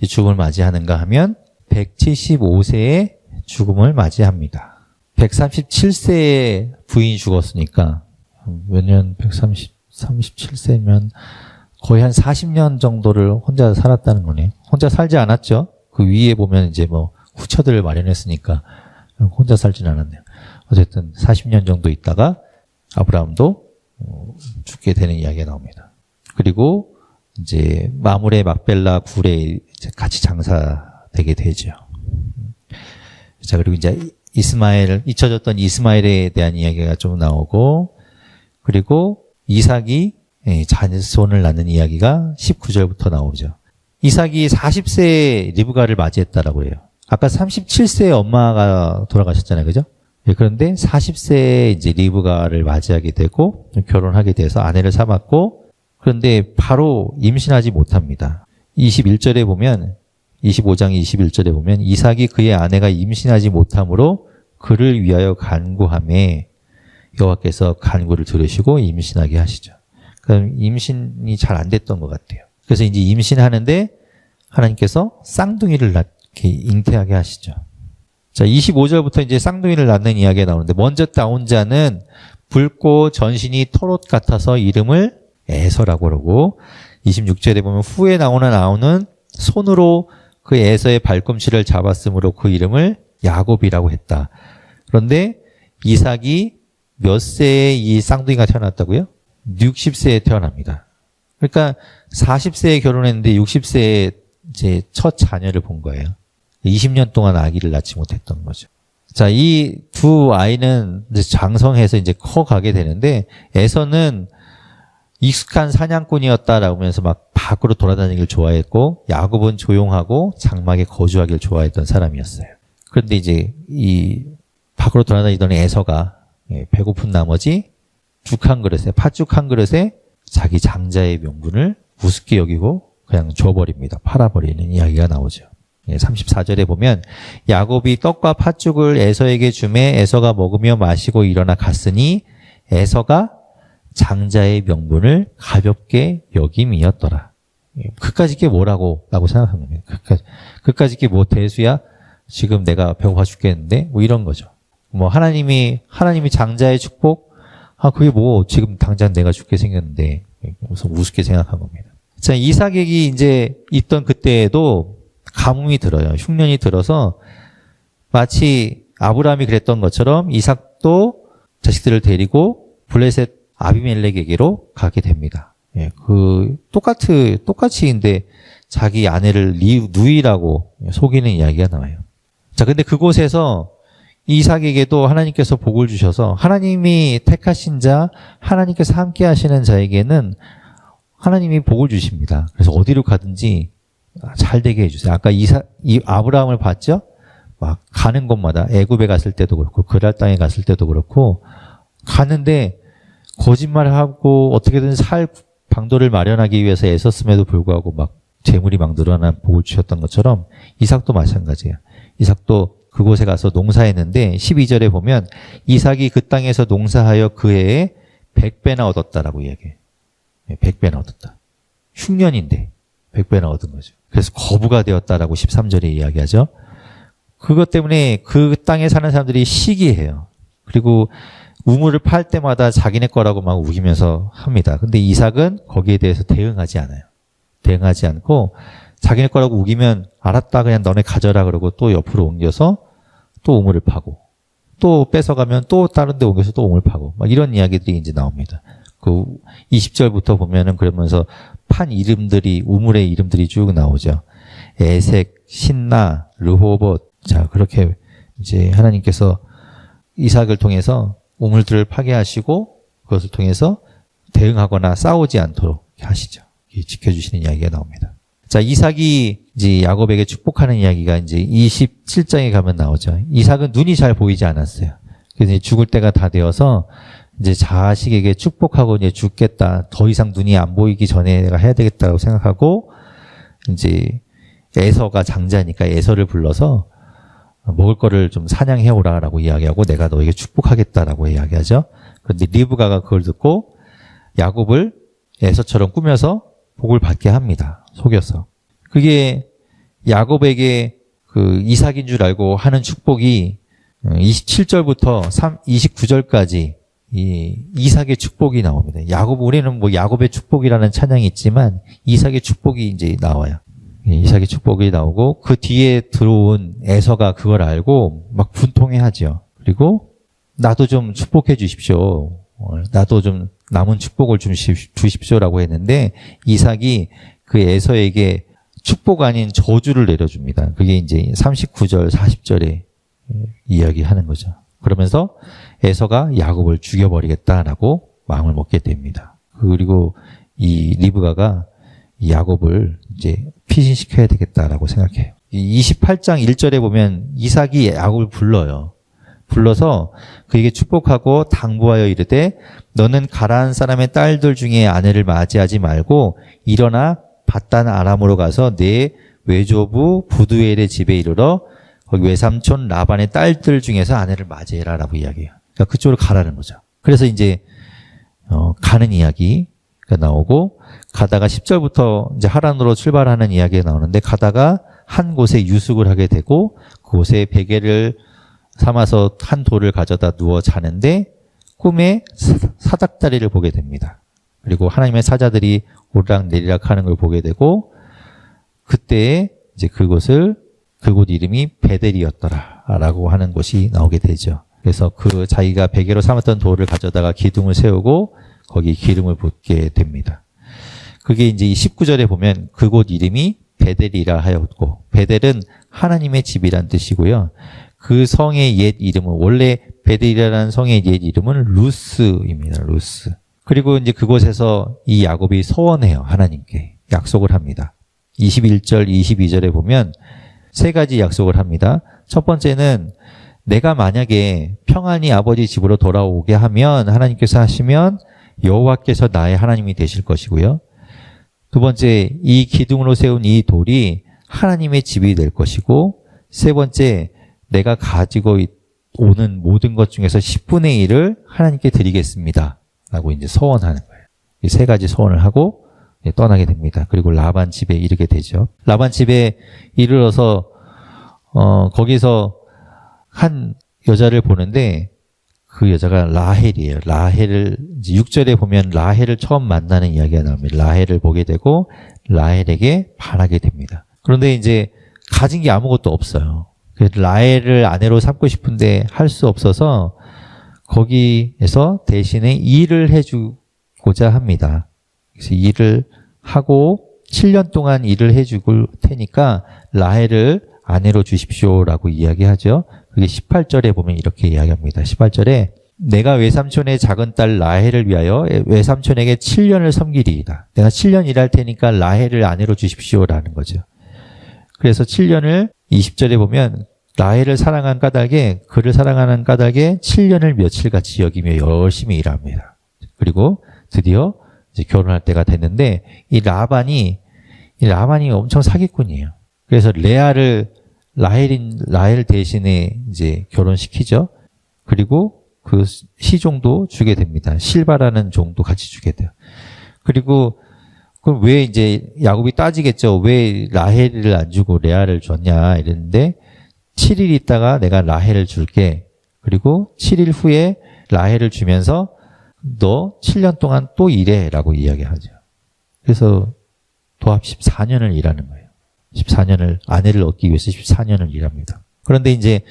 죽음을 맞이하는가 하면 175세에 죽음을 맞이합니다. 137세에 부인이 죽었으니까 몇 년 137세면 거의 한 40년 정도를 혼자 살았다는 거네요. 혼자 살지 않았죠. 그 위에 보면 이제 뭐 후처들을 마련했으니까 혼자 살지는 않았네요. 어쨌든 40년 정도 있다가 아브라함도 죽게 되는 이야기가 나옵니다. 그리고 이제 마므레 막벨라 굴에 이제 같이 장사되게 되죠. 자, 그리고 이제 이스마엘, 잊혀졌던 이스마엘에 대한 이야기가 좀 나오고, 그리고 이삭이 자손을 낳는 이야기가 19절부터 나오죠. 이삭이 40세에 리브가를 맞이했다라고 해요. 아까 37세에 엄마가 돌아가셨잖아요. 그죠? 그런데 40세에 이제 리브가를 맞이하게 되고 결혼하게 돼서 아내를 삼았고, 그런데 바로 임신하지 못합니다. 21절에 보면 25장 21절에 보면 이삭이 그의 아내가 임신하지 못함으로 그를 위하여 간구하매 여호와께서 간구를 들으시고 임신하게 하시죠. 그럼 임신이 잘 안 됐던 것 같아요. 그래서 이제 임신하는데 하나님께서 쌍둥이를 낳게 잉태하게 하시죠. 자, 25절부터 이제 쌍둥이를 낳는 이야기가 나오는데 먼저 나온 자는 붉고 전신이 털옷 같아서 이름을 에서라고 그러고 26절에 보면 후에 나오는 아우는 손으로 그 에서의 발꿈치를 잡았으므로 그 이름을 야곱이라고 했다. 그런데 이삭이 몇 세에 이 쌍둥이가 태어났다고요? 60세에 태어납니다. 그러니까 40세에 결혼했는데 60세에 이제 첫 자녀를 본 거예요. 20년 동안 아기를 낳지 못했던 거죠. 자, 이 두 아이는 이제 장성해서 이제 커가게 되는데 에서는 익숙한 사냥꾼이었다라고 하면서 막 밖으로 돌아다니길 좋아했고 야곱은 조용하고 장막에 거주하길 좋아했던 사람이었어요. 그런데 이제 이 밖으로 돌아다니던 에서가 배고픈 나머지 죽 한 그릇에 팥죽 한 그릇에 자기 장자의 명분을 우습게 여기고 그냥 줘버립니다. 팔아버리는 이야기가 나오죠. 34절에 보면 야곱이 떡과 팥죽을 에서에게 주매 에서가 먹으며 마시고 일어나 갔으니 에서가 장자의 명분을 가볍게 여김이었더라. 그까짓 게 뭐라고 생각한 겁니다. 그까짓 게 뭐 대수야? 지금 내가 배고파 죽겠는데? 뭐 이런 거죠. 뭐 하나님이 장자의 축복? 그게 뭐 지금 당장 내가 죽게 생겼는데 무슨 우습게 생각한 겁니다. 자, 이삭에게 이제 있던 그때에도 가뭄이 들어요. 흉년이 들어서 마치 아브라함이 그랬던 것처럼 이삭도 자식들을 데리고 블레셋 아비멜렉에게로 가게 됩니다. 똑같이인데 자기 아내를 누이라고 속이는 이야기가 나와요. 자, 근데 그곳에서 이삭에게도 하나님께서 복을 주셔서 하나님이 택하신 자, 하나님께서 함께 하시는 자에게는 하나님이 복을 주십니다. 그래서 어디로 가든지 잘 되게 해주세요. 아까 이 아브라함을 봤죠? 막 가는 곳마다 애굽에 갔을 때도 그렇고 그랄 땅에 갔을 때도 그렇고 가는데 거짓말을 하고 어떻게든 살 방도를 마련하기 위해서 애썼음에도 불구하고 막 재물이 막 늘어난 복을 주셨던 것처럼 이삭도 마찬가지예요. 이삭도 그곳에 가서 농사했는데 12절에 보면 이삭이 그 땅에서 농사하여 그 해에 100배나 얻었다라고 이야기해요. 100배나 얻었다. 흉년인데 100배나 얻은 거죠. 그래서 거부가 되었다라고 13절에 이야기하죠. 그것 때문에 그 땅에 사는 사람들이 시기해요. 그리고 우물을 팔 때마다 자기네 거라고 막 우기면서 합니다. 근데 이삭은 거기에 대해서 대응하지 않아요. 대응하지 않고 자기네 거라고 우기면 알았다 그냥 너네 가져라 그러고 또 옆으로 옮겨서 또 우물을 파고 또 뺏어가면 또 다른 데 옮겨서 또 우물 파고 막 이런 이야기들이 이제 나옵니다. 그 20절부터 보면은 그러면서 판 이름들이 우물의 이름들이 쭉 나오죠. 에색, 신나, 르호봇. 자, 그렇게 이제 하나님께서 이삭을 통해서 우물들을 파괴하시고 그것을 통해서 대응하거나 싸우지 않도록 하시죠. 지켜주시는 이야기가 나옵니다. 자, 이삭이 이제 야곱에게 축복하는 이야기가 이제 27장에 가면 나오죠. 이삭은 눈이 잘 보이지 않았어요. 그래서 이제 죽을 때가 다 되어서 이제 자식에게 축복하고 이제 죽겠다. 더 이상 눈이 안 보이기 전에 내가 해야 되겠다고 생각하고 이제 에서가 장자니까 에서를 불러서 먹을 거를 좀 사냥해 오라라고 이야기하고 내가 너에게 축복하겠다라고 이야기하죠. 그런데 리브가가 그걸 듣고 야곱을 에서처럼 꾸며서 복을 받게 합니다. 속여서. 그게 야곱에게 그 이삭인 줄 알고 하는 축복이 27절부터 29절까지 이 이삭의 축복이 나옵니다. 우리는 뭐 야곱의 축복이라는 찬양이 있지만 이삭의 축복이 이제 나와요. 이삭의 축복이 나오고 그 뒤에 들어온 에서가 그걸 알고 막 분통해하죠. 그리고 나도 좀 축복해 주십시오. 나도 좀 남은 축복을 좀 주십시오라고 했는데 이삭이 그 에서에게 축복 아닌 저주를 내려줍니다. 그게 이제 39절, 40절에 이야기하는 거죠. 그러면서 에서가 야곱을 죽여버리겠다라고 마음을 먹게 됩니다. 그리고 이 리브가가 이 야곱을 이제 피신시켜야 되겠다라고 생각해요. 이 28장 1절에 보면 이삭이 야곱을 불러요. 불러서 그에게 축복하고 당부하여 이르되 너는 가라한 사람의 딸들 중에 아내를 맞이하지 말고 일어나 밧단 아람으로 가서 내 외조부 부두엘의 집에 이르러 거기 외삼촌 라반의 딸들 중에서 아내를 맞이해라라고 이야기해요. 그러니까 그쪽으로 가라는 거죠. 그래서 이제 가는 이야기가 나오고 가다가 10절부터 이제 하란으로 출발하는 이야기가 나오는데 가다가 한 곳에 유숙을 하게 되고 그곳에 베개를 삼아서 한 돌을 가져다 누워 자는데 꿈에 사닥다리를 보게 됩니다. 그리고 하나님의 사자들이 오르락내리락 하는 걸 보게 되고 그때 이제 그곳 이름이 베델이었더라라고 하는 곳이 나오게 되죠. 그래서 그 자기가 베개로 삼았던 돌을 가져다가 기둥을 세우고 거기 기름을 붓게 됩니다. 그게 이제 19절에 보면 그곳 이름이 베델이라 하였고 베델은 하나님의 집이란 뜻이고요. 그 성의 옛 이름은 원래 베델이라는 성의 옛 이름은 루스입니다. 루스. 그리고 이제 그곳에서 이 야곱이 서원해요. 하나님께 약속을 합니다. 21절, 22절에 보면 세 가지 약속을 합니다. 첫 번째는 내가 만약에 평안히 아버지 집으로 돌아오게 하면 하나님께서 하시면 여호와께서 나의 하나님이 되실 것이고요. 두 번째, 이 기둥으로 세운 이 돌이 하나님의 집이 될 것이고 세 번째, 내가 가지고 오는 모든 것 중에서 10분의 1을 하나님께 드리겠습니다. 라고 이제 서원하는 거예요. 이 세 가지 서원을 하고 떠나게 됩니다. 그리고 라반 집에 이르게 되죠. 라반 집에 이르러서 거기서 한 여자를 보는데 그 여자가 라헬이에요. 라헬을 이제 6절에 보면 라헬을 처음 만나는 이야기가 나옵니다. 라헬을 보게 되고 라헬에게 반하게 됩니다. 그런데 이제 가진 게 아무것도 없어요. 그래서 라헬을 아내로 삼고 싶은데 할 수 없어서 거기에서 대신에 일을 해주고자 합니다. 그래서 일을 하고 7년 동안 일을 해줄 테니까 라헬을 아내로 주십시오라고 이야기하죠. 그게 18절에 보면 이렇게 이야기합니다. 18절에 내가 외삼촌의 작은 딸 라헬을 위하여 외삼촌에게 7년을 섬기리이다. 내가 7년 일할 테니까 라헬을 아내로 주십시오라는 거죠. 그래서 7년을 20절에 보면 라헬을 사랑한 까닭에 그를 사랑하는 까닭에 7년을 며칠같이 여기며 열심히 일합니다. 그리고 드디어 이제 결혼할 때가 됐는데 이 라반이 엄청 사기꾼이에요. 그래서 레아를 라헬 대신에 이제 결혼시키죠. 그리고 그 시종도 주게 됩니다. 실바라는 종도 같이 주게 돼요. 그리고 그럼 왜 이제 야곱이 따지겠죠. 왜 라헬을 안 주고 레아를 줬냐 이랬는데 7일 있다가 내가 라헬을 줄게. 그리고 7일 후에 라헬을 주면서 너 7년 동안 또 일해 라고 이야기하죠. 그래서 도합 14년을 일하는 거예요. 14년을 아내를 얻기 위해서 14년을 일합니다. 그런데 이제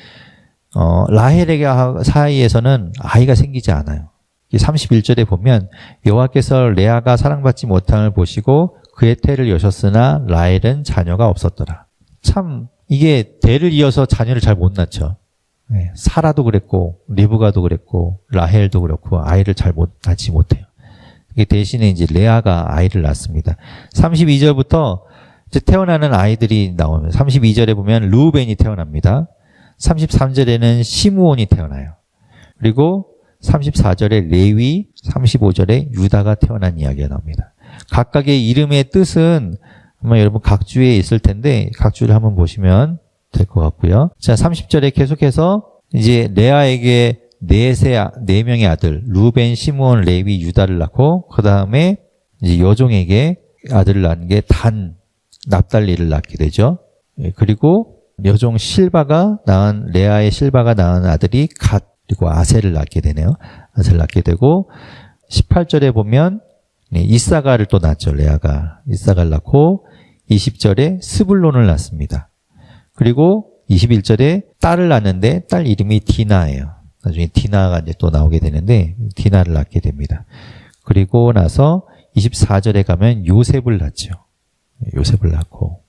라헬에게 사이에서는 아이가 생기지 않아요. 31절에 보면 여호와께서 레아가 사랑받지 못함을 보시고 그의 태를 여셨으나 라헬은 자녀가 없었더라. 참 이게 대를 이어서 자녀를 잘 못 낳죠. 네, 사라도 그랬고 리브가도 그랬고 라헬도 그렇고 아이를 잘 낳지 못해요. 대신에 이제 레아가 아이를 낳습니다. 32절부터 이제 태어나는 아이들이 나오면 32절에 보면 르우벤이 태어납니다. 33절에는 시므온이 태어나요. 그리고 34절에 레위, 35절에 유다가 태어난 이야기가 나옵니다. 각각의 이름의 뜻은 아마 여러분 각주에 있을 텐데 각주를 한번 보시면 될 것 같고요. 자, 30절에 계속해서 이제 레아에게 네 명의 아들 루벤, 시므온, 레위, 유다를 낳고 그 다음에 이제 여종에게 아들을 낳은 게 단 납달리를 낳게 되죠. 그리고 여종 실바가 낳은 레아의 실바가 낳은 아들이 갓 그리고 아셀을 낳게 되네요. 아셀을 낳게 되고 18절에 보면 이사가를 또 낳죠. 레아가 이사가를 낳고 20절에 스불론을 낳습니다. 그리고 21절에 딸을 낳는데 딸 이름이 디나예요. 나중에 디나가 이제 또 나오게 되는데 디나를 낳게 됩니다. 그리고 나서 24절에 가면 요셉을 낳죠. 요셉을 낳고.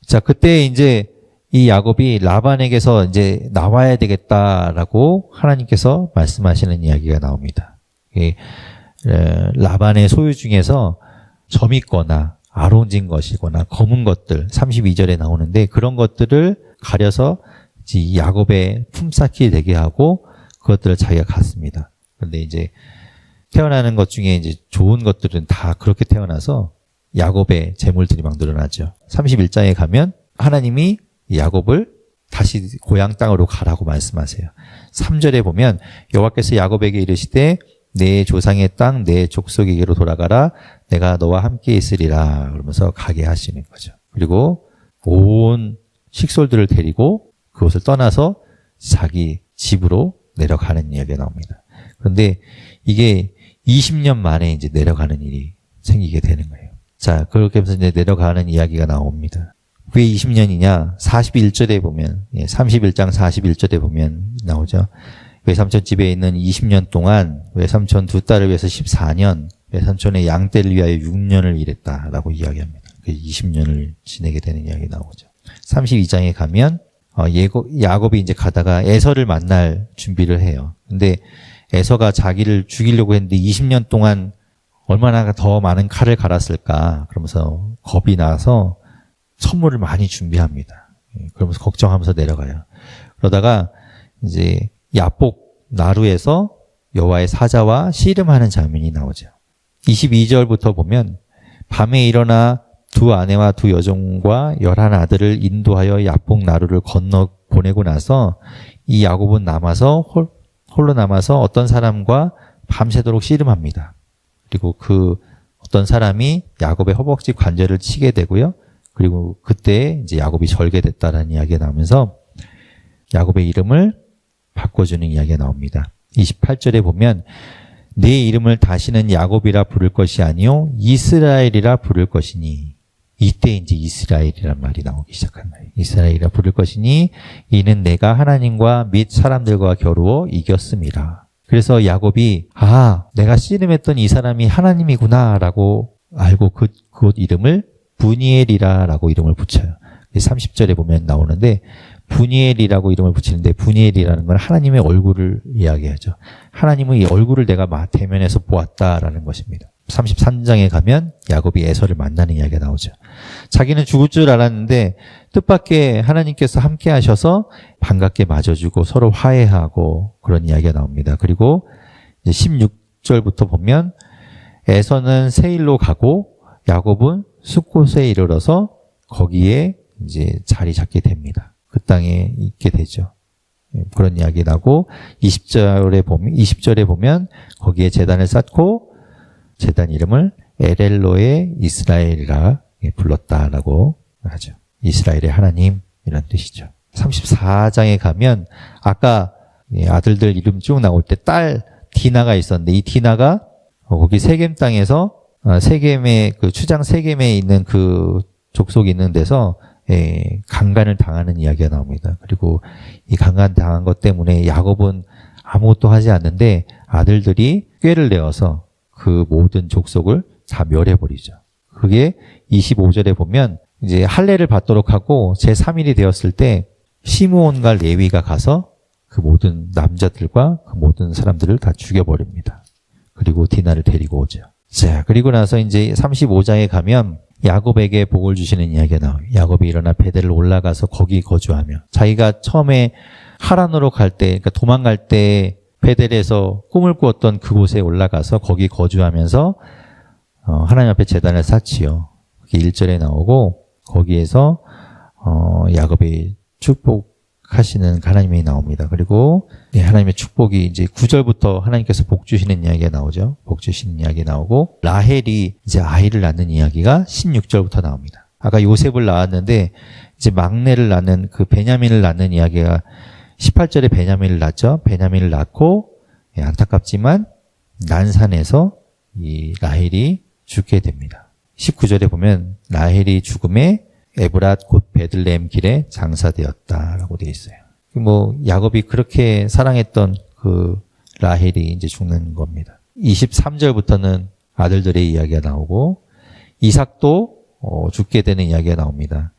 자, 그때 이제 이 야곱이 라반에게서 이제 나와야 되겠다라고 하나님께서 말씀하시는 이야기가 나옵니다. 라반의 소유 중에서 점 있거나 아론진 것이거나 검은 것들 32절에 나오는데 그런 것들을 가려서 이제 야곱의 품삯이 되게 하고 그것들을 자기가 갖습니다. 그런데 이제 태어나는 것 중에 이제 좋은 것들은 다 그렇게 태어나서 야곱의 재물들이 막 늘어나죠. 31장에 가면 하나님이 야곱을 다시 고향 땅으로 가라고 말씀하세요. 3절에 보면 여호와께서 야곱에게 이르시되 내 조상의 땅 내 족속에게로 돌아가라 내가 너와 함께 있으리라 그러면서 가게 하시는 거죠. 그리고 온 식솔들을 데리고 그곳을 떠나서 자기 집으로 내려가는 이야기가 나옵니다. 그런데 이게 20년 만에 이제 내려가는 일이 생기게 되는 거예요. 자, 그렇게 해서 이제 내려가는 이야기가 나옵니다. 왜 20년이냐? 41절에 보면, 31장 41절에 보면 나오죠. 외삼촌 집에 있는 20년 동안 외삼촌 두 딸을 위해서 14년, 외삼촌의 양떼를 위하여 6년을 일했다라고 이야기합니다. 그 20년을 지내게 되는 이야기 나오죠. 32장에 가면 야곱이 이제 가다가 에서를 만날 준비를 해요. 근데 에서가 자기를 죽이려고 했는데 20년 동안 얼마나 더 많은 칼을 갈았을까 그러면서 겁이 나서 선물을 많이 준비합니다. 그러면서 걱정하면서 내려가요. 그러다가 이제 야복 나루에서 여호와의 사자와 씨름하는 장면이 나오죠. 22절부터 보면 밤에 일어나 두 아내와 두 여종과 11아들을 인도하여 야복 나루를 건너 보내고 나서 이 야곱은 홀로 남아서 어떤 사람과 밤새도록 씨름합니다. 그리고 그 어떤 사람이 야곱의 허벅지 관절을 치게 되고요. 그리고 그때 이제 야곱이 절개됐다라는 이야기가 나오면서 야곱의 이름을 바꿔주는 이야기가 나옵니다. 28절에 보면 내 이름을 다시는 야곱이라 부를 것이 아니요 이스라엘이라 부를 것이니 이때 이제 이스라엘이란 말이 나오기 시작한 거예요. 이스라엘이라 부를 것이니 이는 내가 하나님과 및 사람들과 겨루어 이겼음이라. 그래서 야곱이 내가 씨름했던 이 사람이 하나님이구나라고 알고 그곳 이름을 부니엘이라라고 이름을 붙여요. 30절에 보면 나오는데 부니엘이라고 이름을 붙이는데 부니엘이라는 건 하나님의 얼굴을 이야기하죠. 하나님의 이 얼굴을 내가 대면에서 보았다라는 것입니다. 33장에 가면 야곱이 에서를 만나는 이야기가 나오죠. 자기는 죽을 줄 알았는데 뜻밖의 하나님께서 함께 하셔서 반갑게 맞아주고 서로 화해하고 그런 이야기가 나옵니다. 그리고 이제 16절부터 보면 에서는 세일로 가고 야곱은 숫곳에 이르러서 거기에 이제 자리 잡게 됩니다. 그 땅에 있게 되죠. 그런 이야기 나고 20절에 보면 거기에 제단을 쌓고 제단 이름을 에렐로의 이스라엘이라 불렀다라고 하죠. 이스라엘의 하나님이라는 뜻이죠. 34장에 가면 아까 아들들 이름 쭉 나올 때 딸 디나가 있었는데 이 디나가 거기 세겜 땅에서 세겜의 그 추장 세겜에 있는 그 족속이 있는 데서 강간을 당하는 이야기가 나옵니다. 그리고 이 강간 당한 것 때문에 야곱은 아무것도 하지 않는데 아들들이 꾀를 내어서 그 모든 족속을 다 멸해버리죠. 그게 25절에 보면 이제 할례를 받도록 하고 제3일이 되었을 때 시므온과 레위가 가서 그 모든 남자들과 그 모든 사람들을 다 죽여버립니다. 그리고 디나를 데리고 오죠. 자, 그리고 나서 이제 35장에 가면 야곱에게 복을 주시는 이야기가 나와요. 야곱이 일어나 베델을 올라가서 거기 거주하며 자기가 처음에 하란으로 갈 때, 그러니까 도망갈 때 베델에서 꿈을 꾸었던 그곳에 올라가서 거기 거주하면서 하나님 앞에 제단을 쌓지요. 그게 1절에 나오고 거기에서 야곱이 축복 하시는 하나님이 나옵니다. 그리고 하나님의 축복이 이제 9절부터 하나님께서 복 주시는 이야기가 나오죠. 복 주시는 이야기 나오고 라헬이 이제 아이를 낳는 이야기가 16절부터 나옵니다. 아까 요셉을 낳았는데 이제 막내를 낳는 그 베냐민을 낳는 이야기가 18절에 베냐민을 낳죠. 베냐민을 낳고 안타깝지만 난산에서 이 라헬이 죽게 됩니다. 19절에 보면 라헬이 죽음에 에브랏 곧 베들레헴 길에 장사되었다라고 되어 있어요. 야곱이 그렇게 사랑했던 그 라헬이 이제 죽는 겁니다. 23절부터는 아들들의 이야기가 나오고 이삭도 죽게 되는 이야기가 나옵니다.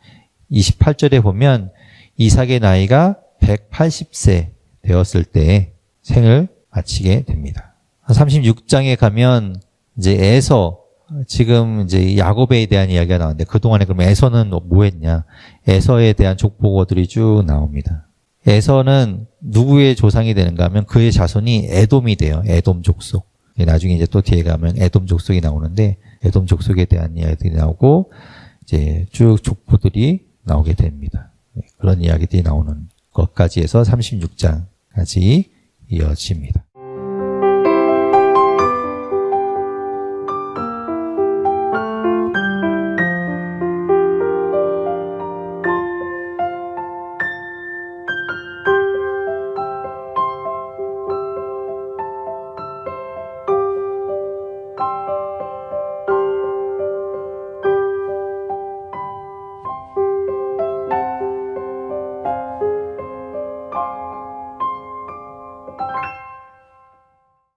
28절에 보면 이삭의 나이가 180세 되었을 때 생을 마치게 됩니다. 36장에 가면 이제 에서 지금 이제 야곱에 대한 이야기가 나오는데 그동안에 그럼 에서는 뭐 했냐? 에서에 대한 족보들이 쭉 나옵니다. 에서는 누구의 조상이 되는가 하면 그의 자손이 에돔이 돼요. 에돔 족속. 나중에 이제 또 뒤에 가면 에돔 족속이 나오는데 에돔 족속에 대한 이야기들이 나오고 이제 쭉 족보들이 나오게 됩니다. 그런 이야기들이 나오는 것까지 해서 36장까지 이어집니다.